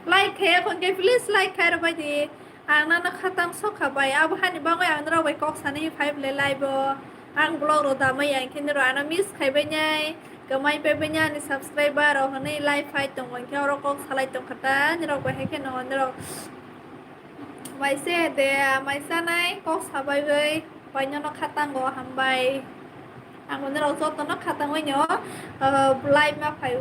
like ya kon ke please like kar bai di ang na khatang so khabai ab hani bangoy ang ro bai kok sani 5 le live ang blog ro da mai ang kin ro ana miss khai bai nyai gamai pe bai nya ni subscriber ro hani live fight tong wan ke ro kok salai tong khata ni ro bai he ke no ro mai se de mai sa nai kok sabai bai bai nya no khatang go hambai ang ro so to no khatang bai nyo live ma phai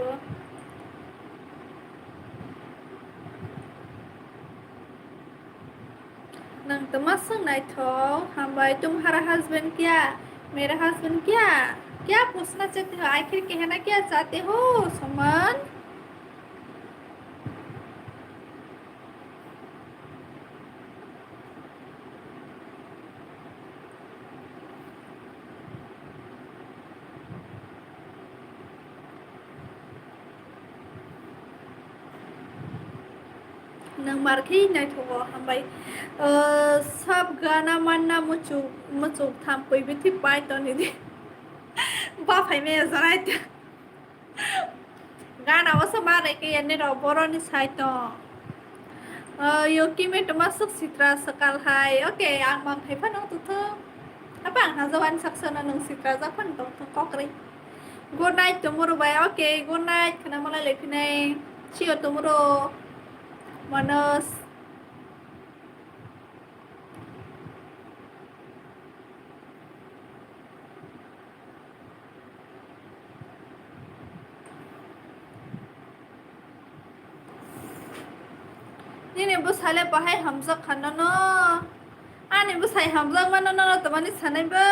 नंग तमासंग नाइ थो हमारे तुम्हारा husband क्या मेरा husband क्या पूछना चाहते हो आखिर कहना क्या चाहते हो सुमन नंग मारखी नाइ थो हमारे सब गाना मानना मुचु थाम कोई भी थी पाई तो नहीं दी बाप है मैं जरा गाना वो सब मारे के ये रो बोरो नि साइट तो योकी में टमासुक सित्रा सकल हाय ओके आंग मांग है फन तो तो apa ang hazawan saksana nung sitra zapan to kokri good night tomorrow bye okay good night kana mala lepinai see you tomorrow manos ini bus hale pahai hamza khana no ani bus hai hamza mano no tamani sanai ba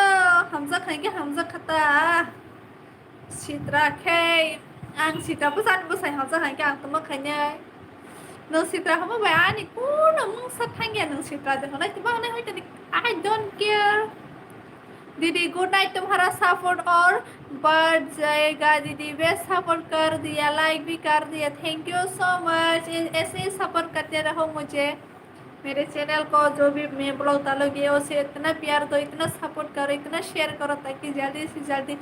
hamza khange hamza khata sitra khai ang sitra bus an bus hai hamza khange ang tama khanya no sitra hama ba ani kuno mung sa khange no sitra de hona tiba hona hoita I don't care दीदी good night तुम्हारा support और बढ़ जाएगा दीदी best support कर दिया like भी कर दिया थैंक यू सो मच ऐसे ही सपोर्ट करते रहो मुझे मेरे चैनल को जो भी मैं ब्लॉग डालोगी उसे इतना प्यार दो इतना सपोर्ट करो इतना शेयर करो ताकि जल्दी से जल्दी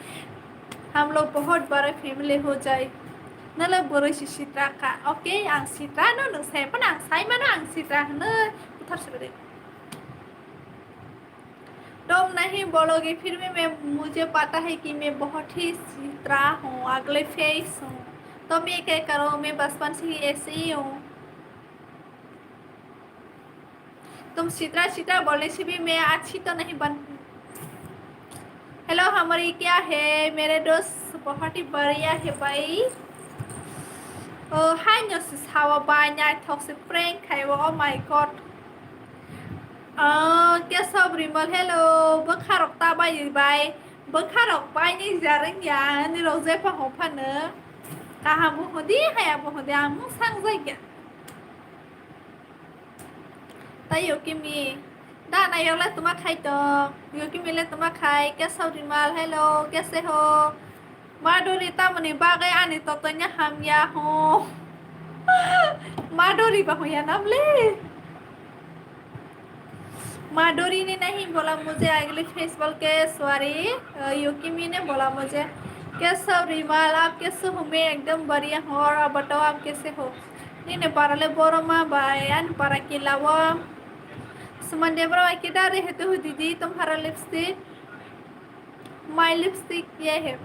हम लोग बहुत बड़ा फैमिली हो जाए नल बोरो सित्रा का ओके आं सित्रा नो नोंसाय पण आं साय मानो आं सित्रा होनो उथार सरे तुम नहीं बोलोगे फिर भी मैं मुझे पता है कि मैं बहुत ही सित्रा हूँ अगले फेस हूँ तो मैं क्या करूँ मैं बचपन से ही ऐसे ही हूँ तुम सित्रा बोलने से भी मैं अच्छी तो नहीं बन हेलो हमारी क्या है मेरे दोस्त बहुत ही बढ़िया है भाई hai nhớ sao bài nhai thọc sẽ prank khai oh my god क्या सब रिमल हेलो बखारक ता बाय बाय बखारक बाय नि जारं या नि रोजे पा हो फानो काहा बो होदि हाया बो होदि आं सांग जायगा Tay Yukimi. Da này là tụi mắc hay tờ. Yukimi là tụi mắc hay. Cái sau thì mal hello. Cái xe ho. Maduri ta mani bagay ani totonya hamya ho. Maduri ba हो या नाम ले माधुरी ने नहीं बोला मुझे अगले festival के सॉरी युकिमी ने बोला मुझे कैसे हो रिमाल आप कैसे हो मैं एकदम बढ़िया हूँ और आप बताओ आप कैसे हो नहीं ने पारले बोरमा बायान para किलावा समंदे बड़ा किधर रहते हो दीदी तुम्हारा लिपस्टिक माय लिपस्टिक ये है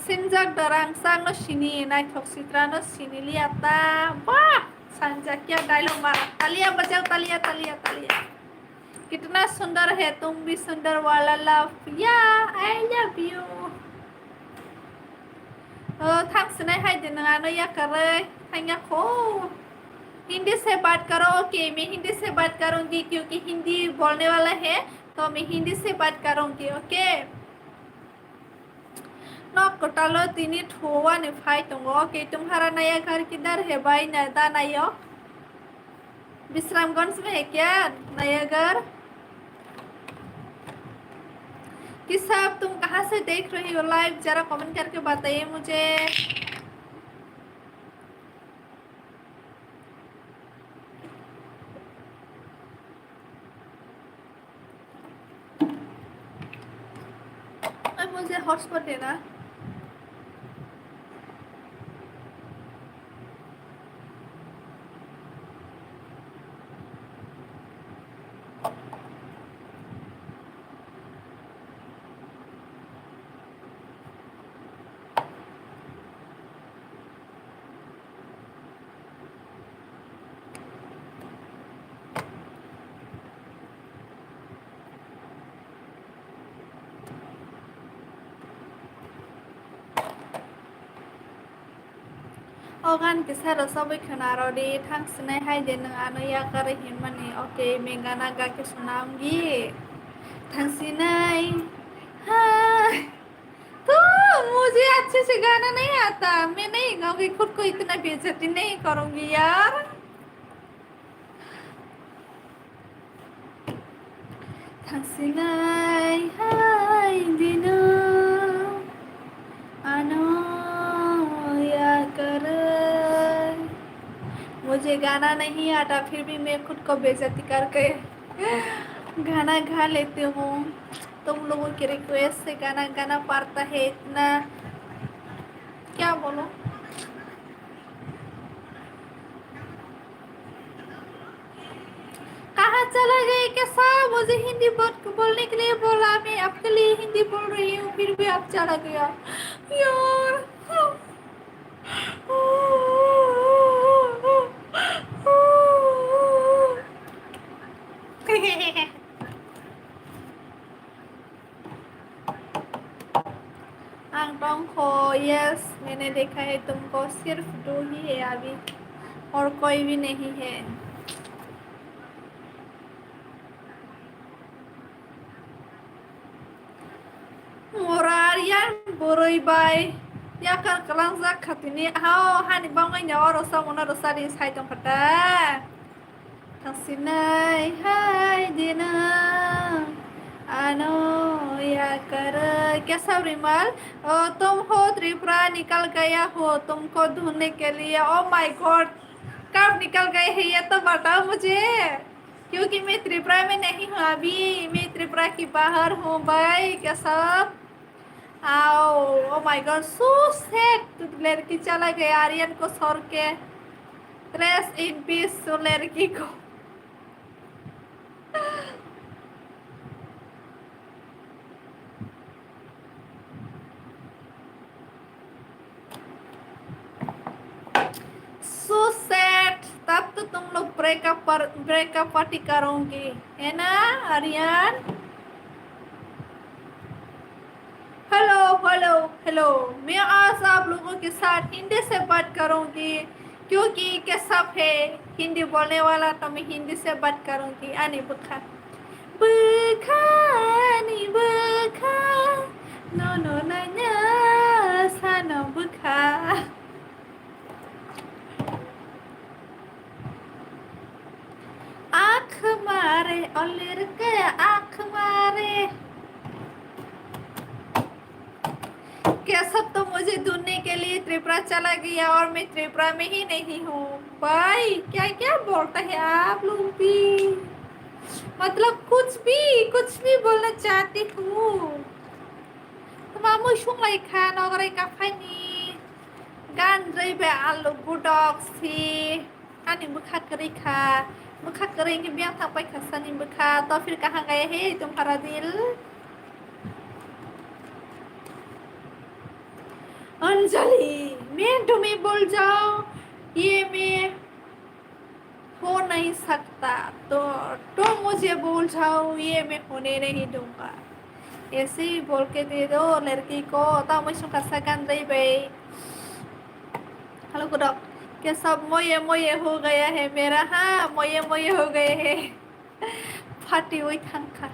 Sinjak darang sang no sini naik toksitra no sini liata wah Sanjay क्या डायलॉग मारा तालियां बजाओ तालियां तालियां तालियां कितना सुंदर है तुम भी सुंदर वाला लव या आई लव यू थक सुनाई है जिन्ना नो या करे थैंक को हिंदी से बात करो ओके मैं हिंदी से बात करूंगी क्योंकि हिंदी बोलने वाला है तो मैं हिंदी से बात करूंगी ओके नॉक कोटालो तीनी ठोवा ने फाइट होंगे ओके तुम्हारा नया घर किधर है भाई नया नया विश्रामगंज में है क्या नया घर किस साहब तुम कहाँ से देख रही हो लाइव जरा कमेंट करके बताइए मुझे मुझे हॉटस्पॉट देना Ogan kisah sabai kenaro di thang senai hai den ano ya kare himani oke megana ga ke सुनाऊंगी thang senai हाँ तो मुझे अच्छे से गाना नहीं आता मैं नहीं गाऊंगी खुद को इतना बेइज्जती नहीं करूंगी यार thang senai hai dino ano या कर मुझे गाना नहीं आता फिर भी मैं खुद को बेइज्जती करके गाना गा लेती हूँ तुम लोगों की रिक्वेस्ट से गाना गाना पड़ता है इतना क्या बोलो कहाँ चला गए कैसा मुझे हिंदी बोलने के लिए बोला मैं आपके लिए हिंदी बोल रही हूँ फिर भी आप चला गया यार आंगटोंग को यस मैंने देखा है तुमको सिर्फ 2 ही है अभी और कोई भी नहीं है Morarian boroi bay ya kan kelang zak katini hao hani bangai nyawaro samona rosari sai tong kata thang sinai hai dina ano ya कर कैसा रिमल तुम हो त्रिपुरा निकल गया हो तुमको ढूंढने के लिए ओ माय गॉड कब निकल गए हैं ये तो बताओ मुझे क्योंकि मैं त्रिपुरा में नहीं हूँ अभी मैं त्रिपुरा की बाहर हूँ भाई क्या सब आओ oh my God so sad लड़की चला गया आर्यन को छोड़ के रेस्ट इन पीस लड़की को सो सैड तब तो तुम लोग ब्रेकअप पार्टी करोगे है ना आर्यन हेलो हेलो हेलो मैं आज आप लोगों के साथ हिंदी से बात करूंगी क्योंकि कैसा है हिंदी बोलने वाला तो मैं हिंदी से बात करूंगी आने बुखा बुखा नी बुखा नो नो नन्या सानो बुखा और लड़के आँख मारे। क्या सब तो मुझे ढूंढने के लिए त्रिपुरा चला गया और मैं त्रिपुरा में ही नहीं हूँ। भाई क्या क्या बोलते हैं आप लोग भी, मतलब कुछ भी बोलना चाहती हूँ। Mama sungai kan orang kafe ni gan dari be alu budok si ani bukha kering ka bukha kering ke biang sampai kasani bukha तो फिर कहाँ गए हैं तुम्हारा दिल। अंजलि मैं तुम्हें बोल जाऊं ये मैं हो नहीं सकता, तो मुझे बोल जाओ ये मैं होने नहीं दूंगा। ऐसे ही बोल के दे दो लड़की को तो मैं सुखा सकन रही भाई। हेलो गुड क्या सब मोये मोये हो गया है मेरा। हाँ मोये मोये हो गए हैं। फाटी हुई खंखा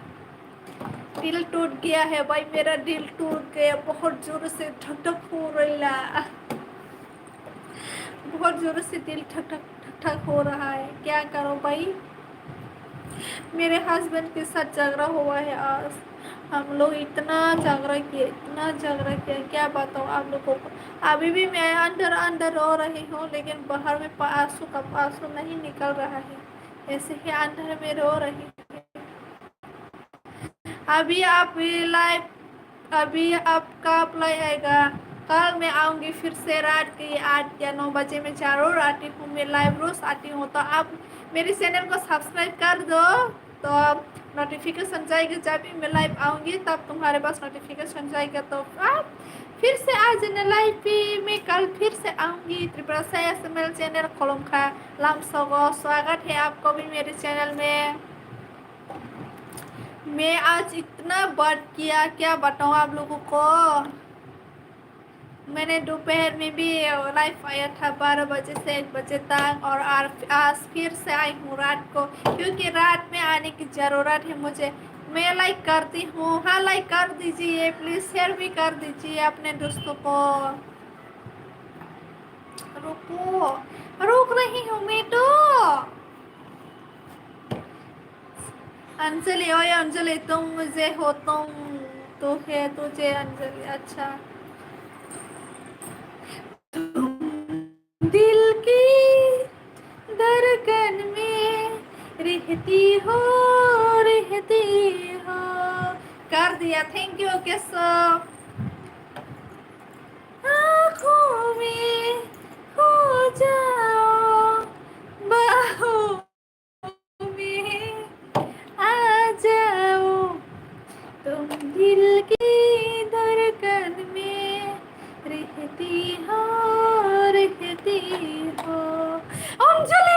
दिल टूट गया है भाई, मेरा दिल टूट गया बहुत जोर से धक धक हो रहा, बहुत जोर से दिल ठक ठक ठक ठक हो रहा है। क्या करो भाई, मेरे हस्बैंड के साथ झगड़ा हुआ है आज। हम लोग इतना झगड़ा किए इतना झगड़ा किया क्या बताऊँ आप लोगों को। अभी भी मैं अंदर अंदर रो रही हूँ लेकिन बाहर में आंसू का आंसू नहीं निकल रहा है, ऐसे ही अंदर में रो रही हूँ। अभी आप लाइव अभी आपका अप्लाई आएगा, कल मैं आऊँगी फिर से रात के 8 या 9 बजे मैं जरूर आती हूँ। मैं लाइव रोज आती हूँ तो आप मेरे चैनल को सब्सक्राइब कर दो तो नोटिफिकेशन जाएगी। जब भी मैं लाइव आऊँगी तब तुम्हारे पास नोटिफिकेशन जाएगा तो आप फिर से आ जाना लाइव पे। मैं कल फिर से आऊँगी। त्रिपुरा से एसएमएल चैनल खोलूँगा लामसोगो। स्वागत है आपको भी मेरे चैनल में। मैं आज इतना बात किया क्या बताऊँ आप लोगों को। मैंने दोपहर में भी लाइव आया था 12 बजे से 1 बजे तक और आज फिर से आई हूँ रात को, क्योंकि रात में आने की ज़रूरत है मुझे। मैं लाइक करती हूँ। हाँ लाइक कर दीजिए प्लीज़, शेयर भी कर दीजिए अपने दोस्तों को। रुको रुक रही हूँ मैं तो। अंजलि ओए अंजलि तुम मुझे हो तो है तुझे अंजलि। अच्छा दिल की धड़कन में रहती हो। कर दिया थैंक यू के सब। आँखों में खो जाओ बाहों में आ जाओ तुम दिल की धड़कन में रहती हो। अंजलि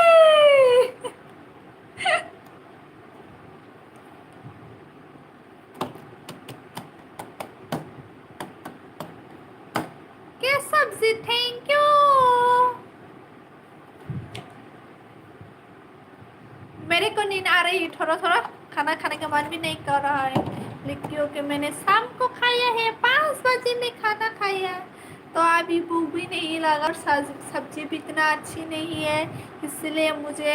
क्या सब्जी थैंक यू। मेरे को नींद आ रही है थोड़ा थोड़ा, खाना खाने का मन भी नहीं कर रहा है लेकिन क्योंकि मैंने शाम को खाया है 5 बजे में खाना खाया तो अभी भूख भी नहीं लगा और सब्जी भी इतना अच्छी नहीं है इसलिए मुझे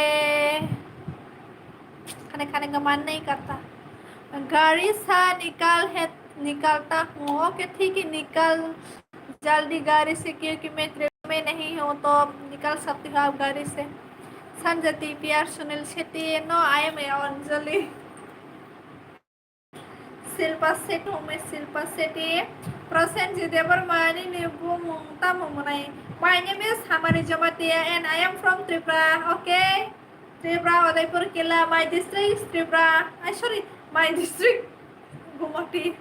खाना खाने का मन नहीं करता। गाड़ी सा निकालता हूँ। ओके ठीक है निकल जल्दी गाड़ी से, क्योंकि मैं ट्रेन में नहीं हूँ तो निकल सकती हूँ आप गाड़ी से। संजति प्यार Sunil Shetty no I am Anjali Shilpa Shetty हूँ मैं। शिल्पा शेट्टी प्रसेनजित बर्मानी नेबू मुंगता मुंगनाई। माय नेम इज हमारी Jamatia and I am from Tripura. Okay Tripura Udaipur किला my district Tripura sorry my district Guwahati.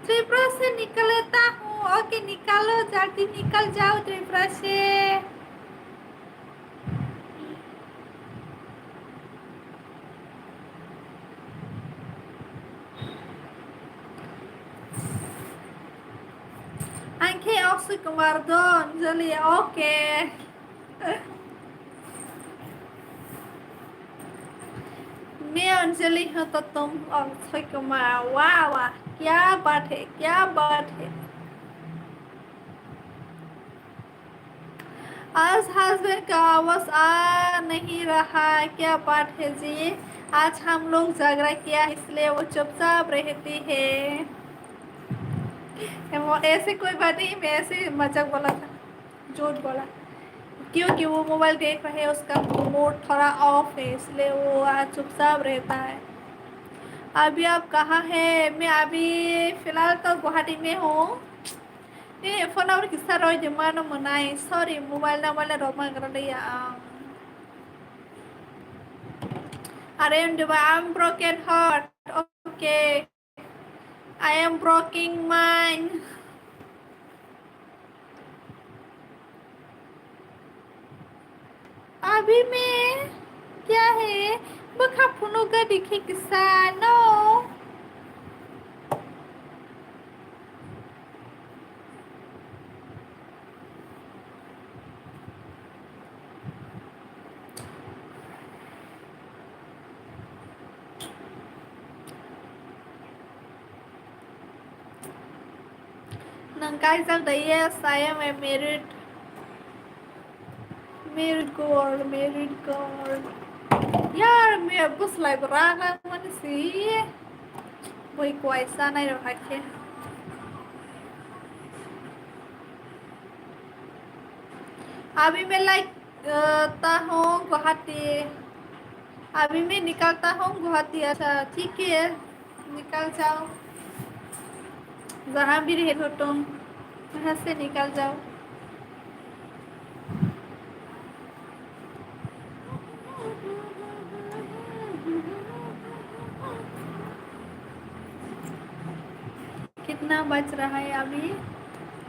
Tripura से निकलता हूँ। ओके निकालो जल्दी निकल जाओ त्रिपुरा से। आंखें अक्षय कुमार दो अंजलि। ओके अंजलि हो तो तुम और वाह वाह, क्या बात है, क्या बात है। आज हस्बैंड का आवाज आ नहीं रहा, क्या बात है जी। आज हम लोग झगड़ा किया इसलिए वो चुपचाप रहती है। वो ऐसे कोई बात नहीं, मैं ऐसे मजाक बोला था, झूठ बोला। क्योंकि वो मोबाइल देख रहे हैं, उसका मूड थोड़ा ऑफ है इसलिए वो आज चुपचाप रहता है। अभी आप कहाँ है? मैं अभी फिलहाल तो गुवाहाटी में हूँ। फोन और किस्सा रोई जमानो मनाई, सॉरी मोबाइल ना वाले रोमा कर लिया। अरे I'm broken heart, okay, I am broken mind। अभी मैं क्या है बखा फुनोगा दिखे किस्सा नो। नंगाई जब yes I am a married girl। यार मैं बस लाइक रागा मन सी वही को ऐसा नहीं रखे। अभी मैं लाइक ता हूँ गुवाहाटी। अभी मैं निकलता हूँ गुवाहाटी। अच्छा ठीक है, निकल जाओ, जहाँ भी रहे हो तुम वहाँ से निकल जाओ। कितना बज रहा है अभी?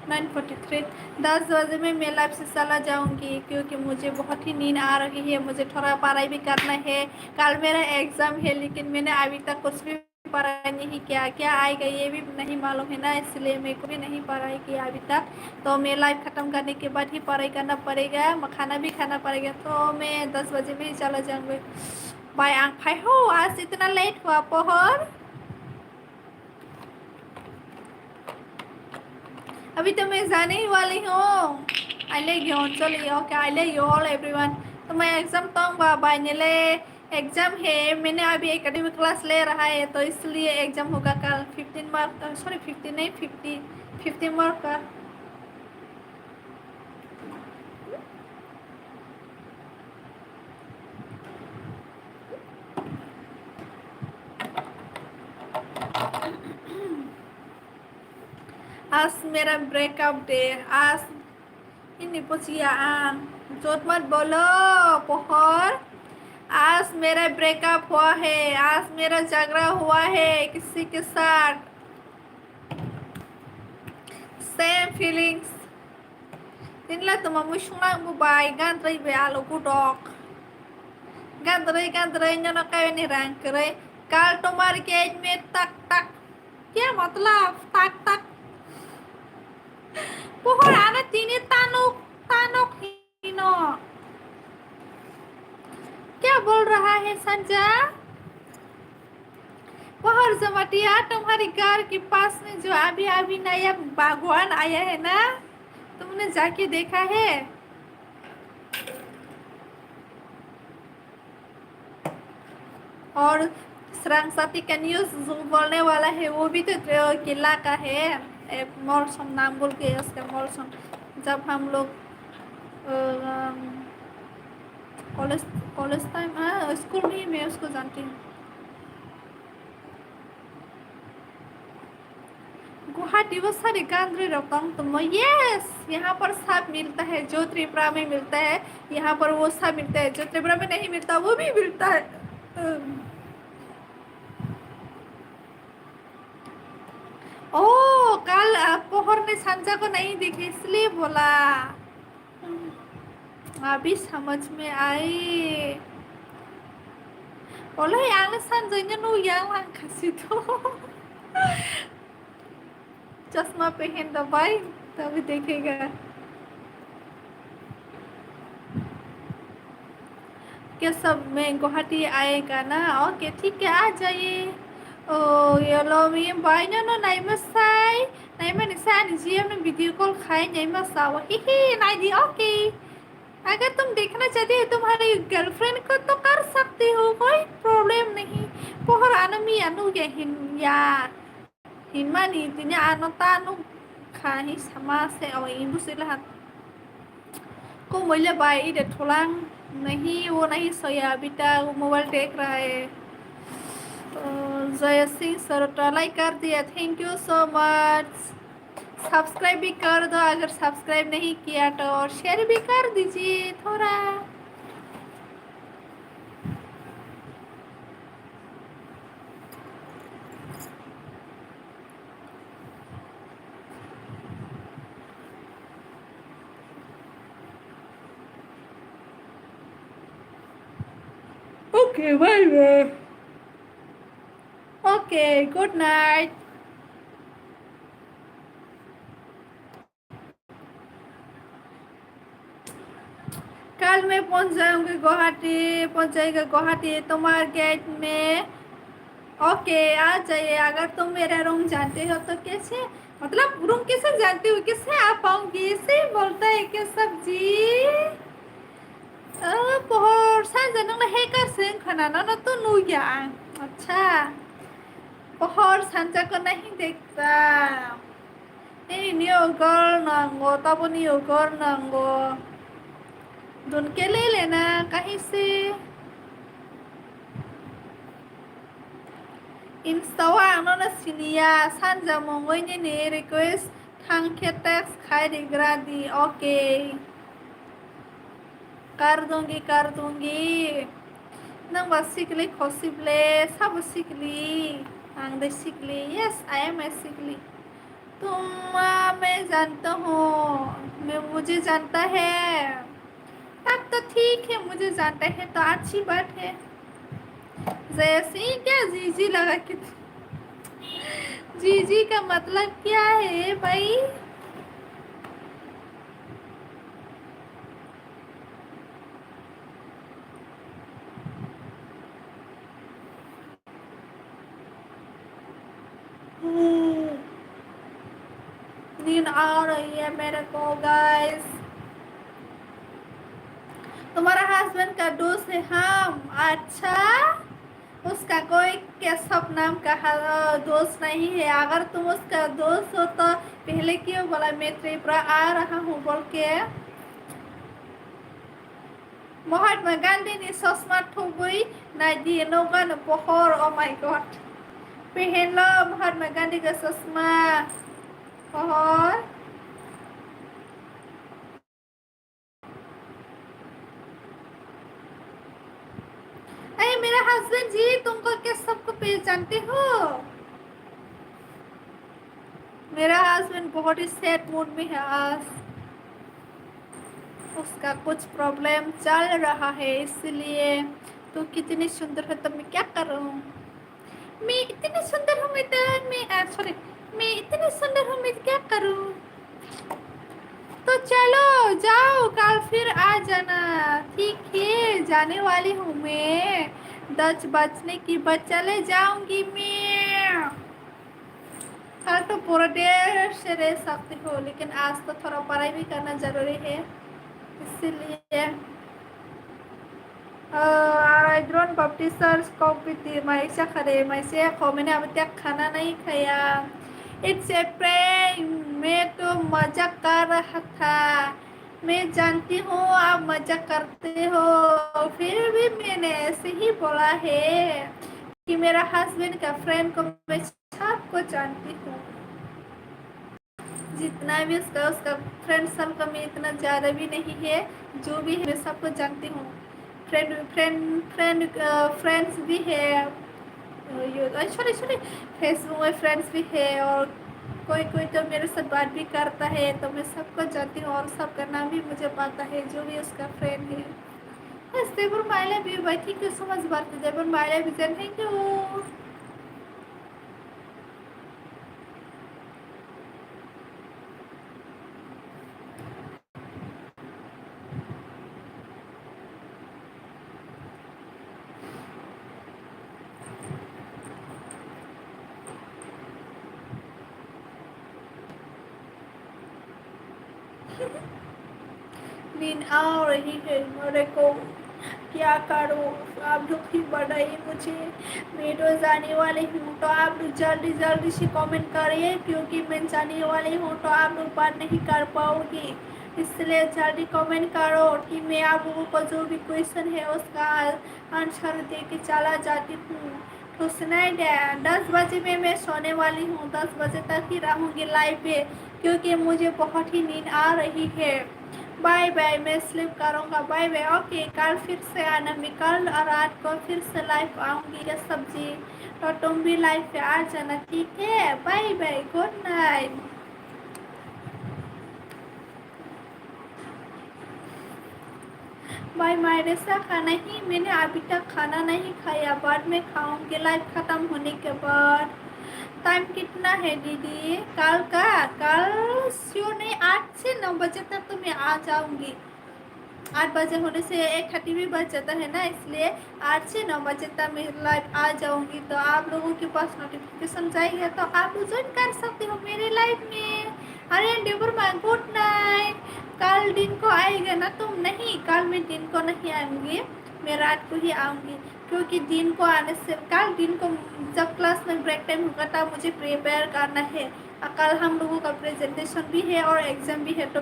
9:43। 10 बजे में मैं लाइफ से चला जाऊंगी क्योंकि मुझे बहुत ही नींद आ रही है। मुझे थोड़ा पढ़ाई भी करना है, कल मेरा एग्ज़ाम है, लेकिन मैंने अभी तक कुछ भी पढ़ाई नहीं किया। क्या आएगा ये भी नहीं मालूम है ना, इसलिए मेरे को भी नहीं पढ़ाई किया अभी तक। तो मैं लाइफ ख़त्म करने के बाद ही पढ़ाई करना पड़ेगा, खाना भी खाना पड़ेगा। तो मैं 10 बजे में ही चला जाऊँगी। बाय आंख भाई हो, आज इतना लेट हुआ पहर। अभी तो मैं जाने ही वाली हूँ। आइले घेऊन चली, ओके आइले यू ऑल एवरीवन। तो मैं एग्जाम तो बायनेले एग्जाम है। मैंने अभी एकेडमिक क्लास ले रहा है तो इसलिए एग्जाम होगा कल 15 मार्क, सॉरी 15 नहीं 50 मार्क का। आज मेरा ब्रेकअप डे। आज ini pujian जोत मत बोलो पोहर। आज मेरा ब्रेकअप हुआ है, आज मेरा झगड़ा हुआ है किसी के साथ। Same feelings. Tinla tuma mushna bubai gantrai be alo kudok gantrai nya ना kayo ni rang करे। कल तुम्हारे केज में तक तक, क्या मतलब तक तक? pohon ana tini tanuk tanuk हिनो। क्या बोल रहा है संजा? पहर जमटिया तुम्हारे घर के पास में जो अभी अभी नया बागवान आया है ना, तुमने जाके देखा है? और सरंगसाती का न्यूज़ जो बोलने वाला है वो भी तो किला का है। मौसम नाम बोल के उसका मौसम। जब हम लोग कॉलेज कॉलेज टाइम, हाँ स्कूल में ही मैं उसको जानती हूँ। गुवाहाटी वो सारे गांधी रकम तुम यस, यहाँ पर सब मिलता है जो त्रिपुरा में मिलता है। यहाँ पर वो सब मिलता है जो त्रिपुरा में नहीं मिलता, वो भी मिलता है। ओ कल पोहर ने संजा को नहीं देखी इसलिए बोला। अभी समझ में आई। बोला yang संजय नु yang lang kasih तो चश्मा पहन दो भाई तभी देखेगा। सब में गुवाहाटी आएगा ना? ओके ठीक है, आ जाइए। ओ येलो में बाय ना नाइ मसाई नाइ में निशान जियो में वीडियो कॉल खाए नाइ मसाओ ही नाइ दी ओके। अगर तुम देखना चाहती हो तुम्हारी गर्लफ्रेंड को तो कर सकती हो, कोई प्रॉब्लम नहीं। pohor ano mi anu ya hin ya hin mani tinya ano tanu khahi sama se और इबू से लहा को मोइले बाई इधर थोलांग नहीं, वो नहीं सोया बेटा, वो मोबाइल देख रहा है। जय सिंह सरोटा लाइक कर दिया, thank you so much. Subscribe भी कर दो अगर सब्सक्राइब नहीं किया तो, और शेयर भी कर दीजिए थोड़ा। Okay bye bye. Okay good night. कल मैं पहुंच जाऊंगी गुवाहाटी, पहुंच जाएगा गुवाहाटी तुम्हारे गेट में। ओके आ जाइए। अगर तुम मेरा रूम जानते हो तो कैसे, मतलब रूम कैसे जानती हो, कैसे आ पाऊंगी, ऐसे ही बोलता है कि सब्जी pohor सानजा नोंलाय हेकारसिं खोनाना ना तो नुया। अच्छा pohor सानजाखौ नहीं देखता। ini new girl नंगो तब new girl नंगो ढूंढ के ले लेना कहीं से। इंस्टावा आंनो सिनिया सानजा मंगोइनि ने रिक्वेस्ट थांके टेक्स्ट खाई दिग्रा दी। ओके कर दूंगी। नंबा सिकली खोसिबले सब सिकली आंग दे सिकली। Yes I M A सिकली। तुम मैं जानता हूँ, मैं मुझे जानता है। तब तो ठीक है, मुझे जानता है तो अच्छी बात है। जैसे क्या जीजी लगा के, जीजी का मतलब क्या है भाई? नींद आ रही है मेरे को गाइस। तुम्हारा हस्बैंड का दोस्त है हम? अच्छा उसका कोई केशव नाम का दोस्त नहीं है। अगर तुम उसका दोस्त हो तो पहले क्यों बोला मैं त्रिपुरा आ रहा हूँ बोल के? महात्मा गांधी ने चश्मा ठुबुई नाइदी नौगन पहर। ओ माय गॉड पहन लो महात्मा गांधी का चश्मा पहर। अरे मेरा हस्बैंड जी, तुमको क्या सबको पहचानते हो? मेरा हस्बैंड बहुत ही सैड मूड में है आज। उसका कुछ प्रॉब्लम चल रहा है इसलिए। तो कितनी सुंदर है तो मैं क्या करूं? मैं इतनी सुंदर हूँ, मैं तो मैं सॉरी मैं इतनी सुंदर हूँ, मैं क्या करूं? तो चलो जाओ, कल फिर आ जाना। ठीक है जाने वाली हूँ मैं। 10 बजने की बस चले जाऊंगी मैं। कल तो पूरा देर से रह सकती हो, लेकिन आज तो थोड़ा पढ़ाई भी करना जरूरी है इसलिए। ड्रोन बप्टिसर्स कॉपी माइसे खरे माइसे खो, मैंने अभी तक खाना नहीं खाया। इट्स ए प्रैंक, मैं तो मजाक कर रहा था। मैं जानती हूँ आप मजाक करते हो, फिर भी मैंने ऐसे ही बोला है कि मेरा हस्बैंड का फ्रेंड को मैं सबको जानती हूँ। जितना भी उसका उसका फ्रेंड सर्कल में इतना ज़्यादा भी नहीं है। जो भी है मैं सबको जानती हूँ। फ्रेंड फ्रेंड फ्रेंड फ्रेंड्स भी है, सॉरी सॉरी फेसबुक में फ्रेंड्स भी है, और कोई कोई तो मेरे साथ बात भी करता है, तो मैं सबको जानती हूँ और सबका नाम भी मुझे पता है जो भी उसका फ्रेंड है। बस देवर माइला भी भाई, thank you so much Bharati देवर माइला भी, थैंक यू। नींद आ रही है मेरे को, क्या करूँ। आप लोग ही बताइए मुझे। मैं तो जाने वाली हूँ, तो आप लोग जल्दी जल्दी से कमेंट करिए, क्योंकि मैं जाने वाली हूँ तो आप लोग बात नहीं कर पाओगी। इसलिए जल्दी कमेंट करो कि मैं आप लोगों को जो भी क्वेश्चन है उसका आंसर दे के चला जाती हूँ। तो सुनाई दे, 10 बजे में मैं सोने वाली हूँ, 10 बजे तक ही रहूँगी लाइव पे, क्योंकि मुझे बहुत ही नींद आ रही है। बाय बाय, मैं स्लिप करूँगा। Bye bye. ओके, कल फिर से आना, मैं कल और रात को फिर से लाइव आऊँगी या सब्जी, तो तुम भी लाइव पे आ जाना, ठीक है। Bye bye, good night. Bye मायरेसा, खाना ही मैंने अभी तक खाना नहीं खाया, बाद में खाऊंगी लाइव ख़त्म होने के बाद। टाइम कितना है दीदी कल का? कल श्योर नहीं, 8 से 9 बजे तक तो मैं आ जाऊंगी। 8 बजे होने से 8:30 भी बज जाता है ना, इसलिए 8 से 9 बजे तक मैं लाइव आ जाऊंगी। तो आप लोगों के पास नोटिफिकेशन जाएगा तो आप लोग ज्वाइन कर सकते हो मेरे लाइव में। अरे डेबर माई, गुड नाइट। कल दिन को आएगा ना तुम? नहीं, कल मैं दिन को नहीं आऊँगी, मैं रात को ही आऊँगी, क्योंकि दिन को आने से कल दिन को जब क्लास में ब्रेक टाइम होगा तब मुझे प्रिपेयर करना है। कल हम लोगों का प्रेजेंटेशन भी है और एग्ज़ाम भी है, तो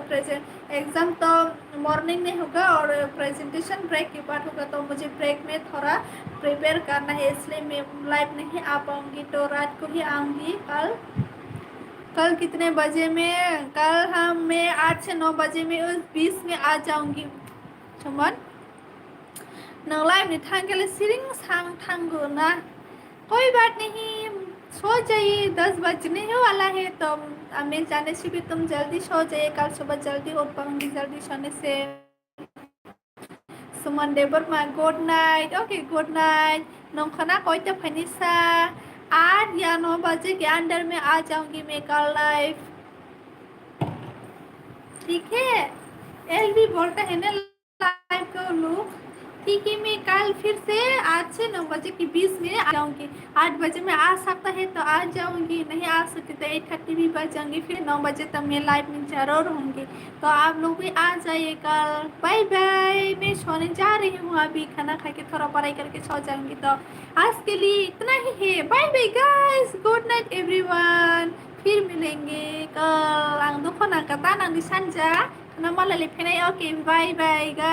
एग्ज़ाम तो मॉर्निंग में होगा और प्रेजेंटेशन ब्रेक के बाद होगा, तो मुझे ब्रेक में थोड़ा प्रिपेयर करना है, इसलिए मैं लाइव नहीं आ पाऊँगी, तो रात को ही आऊँगी कल। कल कितने बजे में? कल मैं 8 से 9 बजे में उस 20 में आ जाऊँगी। cuman नंग लाइव नहीं थांगेले सिरिंग सांग थांगो ना, कोई बात नहीं, सो जाइए, 10 बजने ही वाला है, तो मैं जाने से भी तुम जल्दी सो जाइए, कल सुबह जल्दी उठ पाऊंगी जल्दी सोने से। सुमन देवर मा, good night. Okay, good night. नौखना कोई तो फनिसा 8 या 9 बजे के अंदर में आ जाऊंगी मैं कल लाइव, ठीक है। एल भी बोलता है ना लाइव को लोग, ठीक है। मैं कल फिर से 8 से 9 बजे के 20 में आ जाऊंगी। 8 बजे में आ सकता है तो आ जाऊंगी, नहीं आ सकती तो 8:30 भी बच जाऊंगी, फिर 9 बजे तक मैं लाइव में जरूर होंगी, तो आप लोग भी आ जाइए कल। बाय बाय, मैं सोने जा रही हूँ अभी, खाना खा के थोड़ा पढ़ाई करके सो जाऊंगी, तो आज के लिए इतना ही है। Bye bye guys, good night everyone, फिर मिलेंगे कल। आं दख'ना गाननानै सानजा ना मालाय लेफेनाय। Okay, bye bye guys.